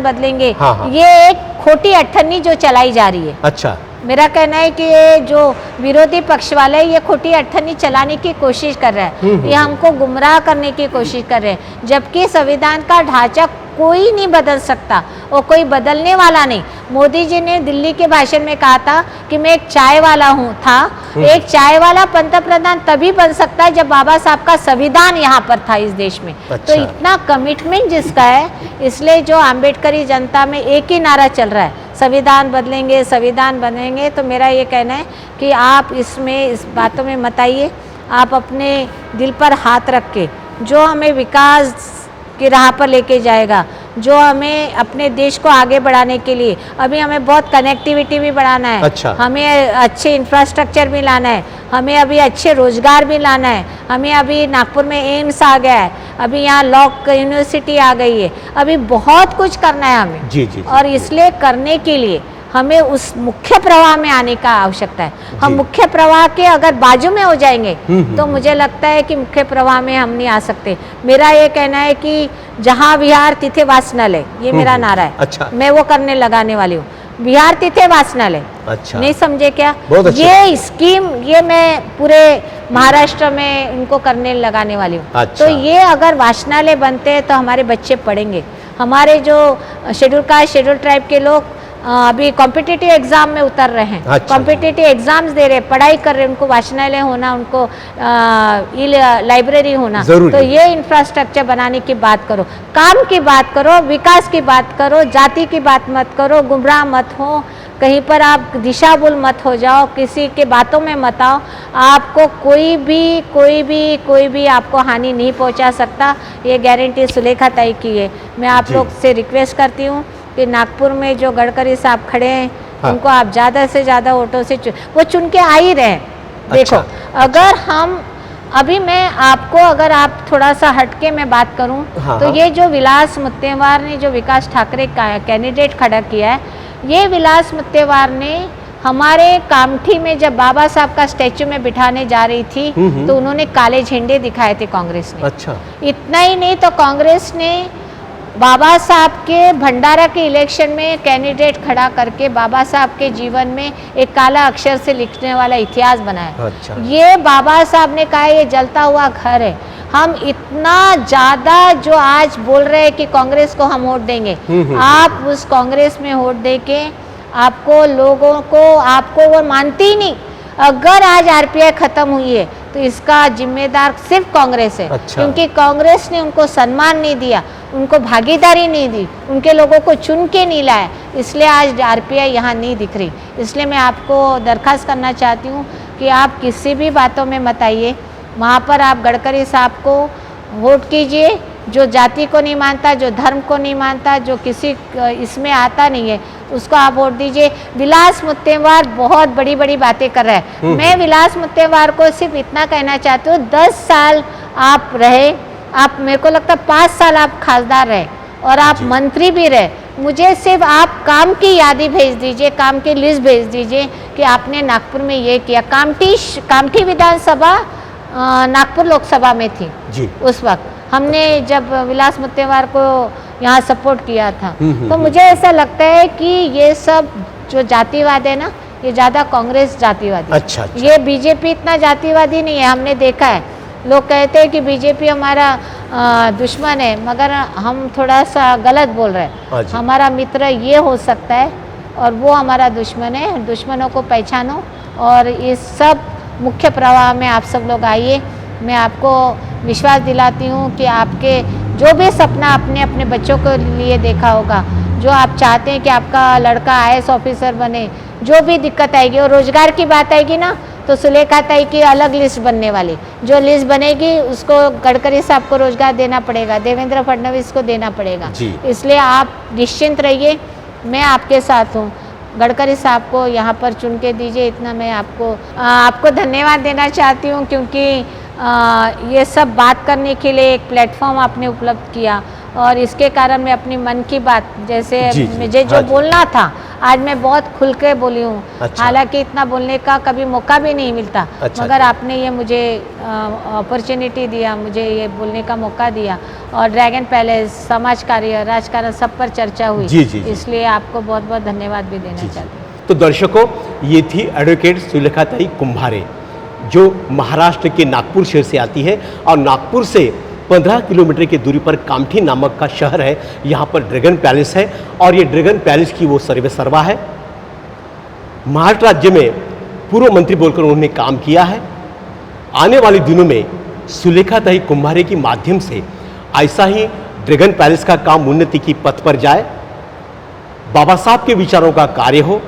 बदलेंगे, हाँ, हाँ। ये एक खोटी अठन्नी जो चलाई जा रही है। अच्छा। मेरा कहना है कि ये जो विरोधी पक्ष वाले हैं ये खोटी अठन्नी चलाने की कोशिश कर रहा है, ये हमको गुमराह करने की कोशिश कर रहे हैं, जबकि संविधान का ढांचा कोई नहीं बदल सकता और कोई बदलने वाला नहीं। मोदी जी ने दिल्ली के भाषण में कहा था कि मैं एक चाय वाला था। एक चाय वाला पंतप्रधान तभी बन सकता है जब बाबा साहब का संविधान यहाँ पर था इस देश में। अच्छा। तो इतना कमिटमेंट जिसका है, इसलिए जो आम्बेडकरी जनता में एक ही नारा चल रहा है, संविधान बदलेंगे। तो मेरा ये कहना है कि आप इस बातों में मत आइए। आप अपने दिल पर हाथ रख के जो हमें विकास की राह पर लेके जाएगा, जो हमें अपने देश को आगे बढ़ाने के लिए, अभी हमें बहुत कनेक्टिविटी भी बढ़ाना है। अच्छा। हमें अच्छे इंफ्रास्ट्रक्चर भी लाना है, हमें अभी अच्छे रोजगार भी लाना है। हमें अभी नागपुर में एम्स आ गया है, अभी यहाँ लॉ यूनिवर्सिटी आ गई है, अभी बहुत कुछ करना है हमें। जी। और इसलिए करने के लिए हमें उस मुख्य प्रवाह में आने का आवश्यकता है। हम मुख्य प्रवाह के अगर बाजू में हो जाएंगे तो मुझे लगता है कि मुख्य प्रवाह में हम नहीं आ सकते। मेरा ये कहना है कि जहाँ विहार तिथे वासनालय, ये मेरा नारा है। अच्छा। मैं वो करने लगाने वाली हूँ, विहार तिथे वासनालय। अच्छा। नहीं समझे क्या? बहुत अच्छा। ये स्कीम ये मैं पूरे महाराष्ट्र में इनको करने लगाने वाली हूँ। अच्छा। तो ये अगर वासनालय बनते हैं तो हमारे बच्चे पढ़ेंगे। हमारे जो शेड्यूल कास्ट शेड्यूल ट्राइब के लोग अभी कॉम्पिटिटिव एग्जाम में उतर रहे हैं। अच्छा। कॉम्पिटिटिव एग्जाम्स दे रहे हैं, पढ़ाई कर रहे हैं, उनको वाचनालय होना, उनको लाइब्रेरी होना। जरूरी। तो ये इंफ्रास्ट्रक्चर बनाने की बात करो, काम की बात करो, विकास की बात करो, जाति की बात मत करो, गुमराह मत हो, कहीं पर आप दिशाभूल मत हो जाओ, किसी के बातों में मत आओ। आपको कोई भी आपको हानि नहीं पहुंचा सकता, ये गारंटी सुलेखा ताई की है। मैं आप लोग से रिक्वेस्ट करती हूँ कि नागपुर में जो गडकरी साहब खड़े हैं, हाँ। उनको आप ज़्यादा से ज़्यादा वोटों से वो चुन के आ ही रहे हैं। देखो, अगर हम अभी मैं आपको अगर आप थोड़ा सा हटके मैं बात करूं, हाँ, तो हाँ। ये जो विलास मुत्तेमवार ने जो विकास ठाकरे का कैंडिडेट खड़ा किया है, ये विलास मुत्तेमवार ने हमारे कामठी में जब बाबा साहब का स्टैचू में बिठाने जा रही थी तो उन्होंने काले झंडे दिखाए थे कांग्रेस ने। अच्छा। इतना ही नहीं तो कांग्रेस ने बाबा साहब के भंडारा के इलेक्शन में कैंडिडेट खड़ा करके बाबा साहब के जीवन में एक काला अक्षर से लिखने वाला इतिहास बनाया। अच्छा। ये बाबा साहब ने कहा ये जलता हुआ घर है। हम इतना ज़्यादा जो आज बोल रहे हैं कि कांग्रेस को हम वोट देंगे, आप उस कांग्रेस में वोट दे के आपको लोगों को आपको वो मानती ही नहीं। अगर आज आरपीआई खत्म हुई है तो इसका जिम्मेदार सिर्फ कांग्रेस है। अच्छा। क्योंकि कांग्रेस ने उनको सम्मान नहीं दिया, उनको भागीदारी नहीं दी, उनके लोगों को चुन के नहीं लाया, इसलिए आज आरपीआई यहाँ नहीं दिख रही। इसलिए मैं आपको दरख्वास्त करना चाहती हूँ कि आप किसी भी बातों में मत आइए। वहाँ पर आप गडकरी साहब को वोट कीजिए, जो जाति को नहीं मानता, जो धर्म को नहीं मानता, जो किसी इसमें आता नहीं है, उसको आप वोट दीजिए। विलास मुत्तेमवार बहुत बड़ी बड़ी बातें कर रहा है। मैं विलास मुत्तेमवार को सिर्फ इतना कहना चाहती हूँ, 10 साल आप रहे, आप मेरे को लगता है 5 साल आप खासदार रहे और आप मंत्री भी रहे। मुझे सिर्फ आप काम की यादी भेज दीजिए, काम की लिस्ट भेज दीजिए कि आपने नागपुर में ये किया। कामठी विधानसभा नागपुर लोकसभा में थी जी। उस वक्त हमने जब विलास मुत्तेमवार को यहाँ सपोर्ट किया था। तो मुझे ऐसा लगता है कि ये सब जो जातिवाद है ना, ये ज़्यादा कांग्रेस जातिवादी। अच्छा। ये बीजेपी इतना जातिवादी नहीं है, हमने देखा है। लोग कहते हैं कि बीजेपी हमारा दुश्मन है, मगर हम थोड़ा सा गलत बोल रहे हैं। हमारा मित्र ये हो सकता है और वो हमारा दुश्मन है। दुश्मनों को पहचानो और इस सब मुख्य प्रवाह में आप सब लोग आइए। मैं आपको विश्वास दिलाती हूँ कि आपके जो भी सपना आपने अपने बच्चों के लिए देखा होगा, जो आप चाहते हैं कि आपका लड़का IAS ऑफिसर बने, जो भी दिक्कत आएगी और रोजगार की बात आएगी ना, तो सुलेखा ताई की अलग लिस्ट बनने वाली। जो लिस्ट बनेगी उसको गडकरी साहब को रोजगार देना पड़ेगा, देवेंद्र फडणवीस को देना पड़ेगा। इसलिए आप निश्चिंत रहिए, मैं आपके साथ हूँ। गडकरी साहब को यहाँ पर चुन के दीजिए, इतना मैं आपको धन्यवाद देना चाहती हूँ, क्योंकि ये सब बात करने के लिए एक प्लेटफॉर्म आपने उपलब्ध किया और इसके कारण मैं अपनी मन की बात जैसे मुझे जो बोलना था आज मैं बहुत खुल के बोली हूँ। अच्छा। हालांकि इतना बोलने का कभी मौका भी नहीं मिलता, अच्छा, मगर अच्छा। आपने ये मुझे अपॉर्चुनिटी दिया, मुझे ये बोलने का मौका दिया। और ड्रैगन पैलेस, समाज कार्य, राजकारण सब पर चर्चा हुई। जी, जी, जी। इसलिए आपको बहुत बहुत धन्यवाद भी देना चाहती हूँ। तो दर्शकों, ये थी एडवोकेट सुलेखाताई कुम्भारे, जो महाराष्ट्र के नागपुर शहर से आती है और नागपुर से 15 किलोमीटर की दूरी पर कामठी नामक का शहर है, यहाँ पर ड्रैगन पैलेस है और ये ड्रैगन पैलेस की वो सर्वेसर्वा है। महाराष्ट्र राज्य में पूर्व मंत्री बोलकर उन्होंने काम किया है। आने वाले दिनों में सुलेखाताई कुम्भारे के माध्यम से ऐसा ही ड्रैगन पैलेस का काम उन्नति की पथ पर जाए, बाबा साहब के विचारों का कार्य हो,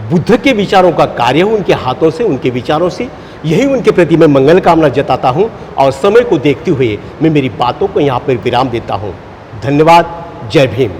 बुद्ध के विचारों का कार्य हो, उनके हाथों से, उनके विचारों से। यही उनके प्रति मैं मंगल कामना जताता हूं और समय को देखते हुए मैं मेरी बातों को यहां पर विराम देता हूं। धन्यवाद। जय भीम।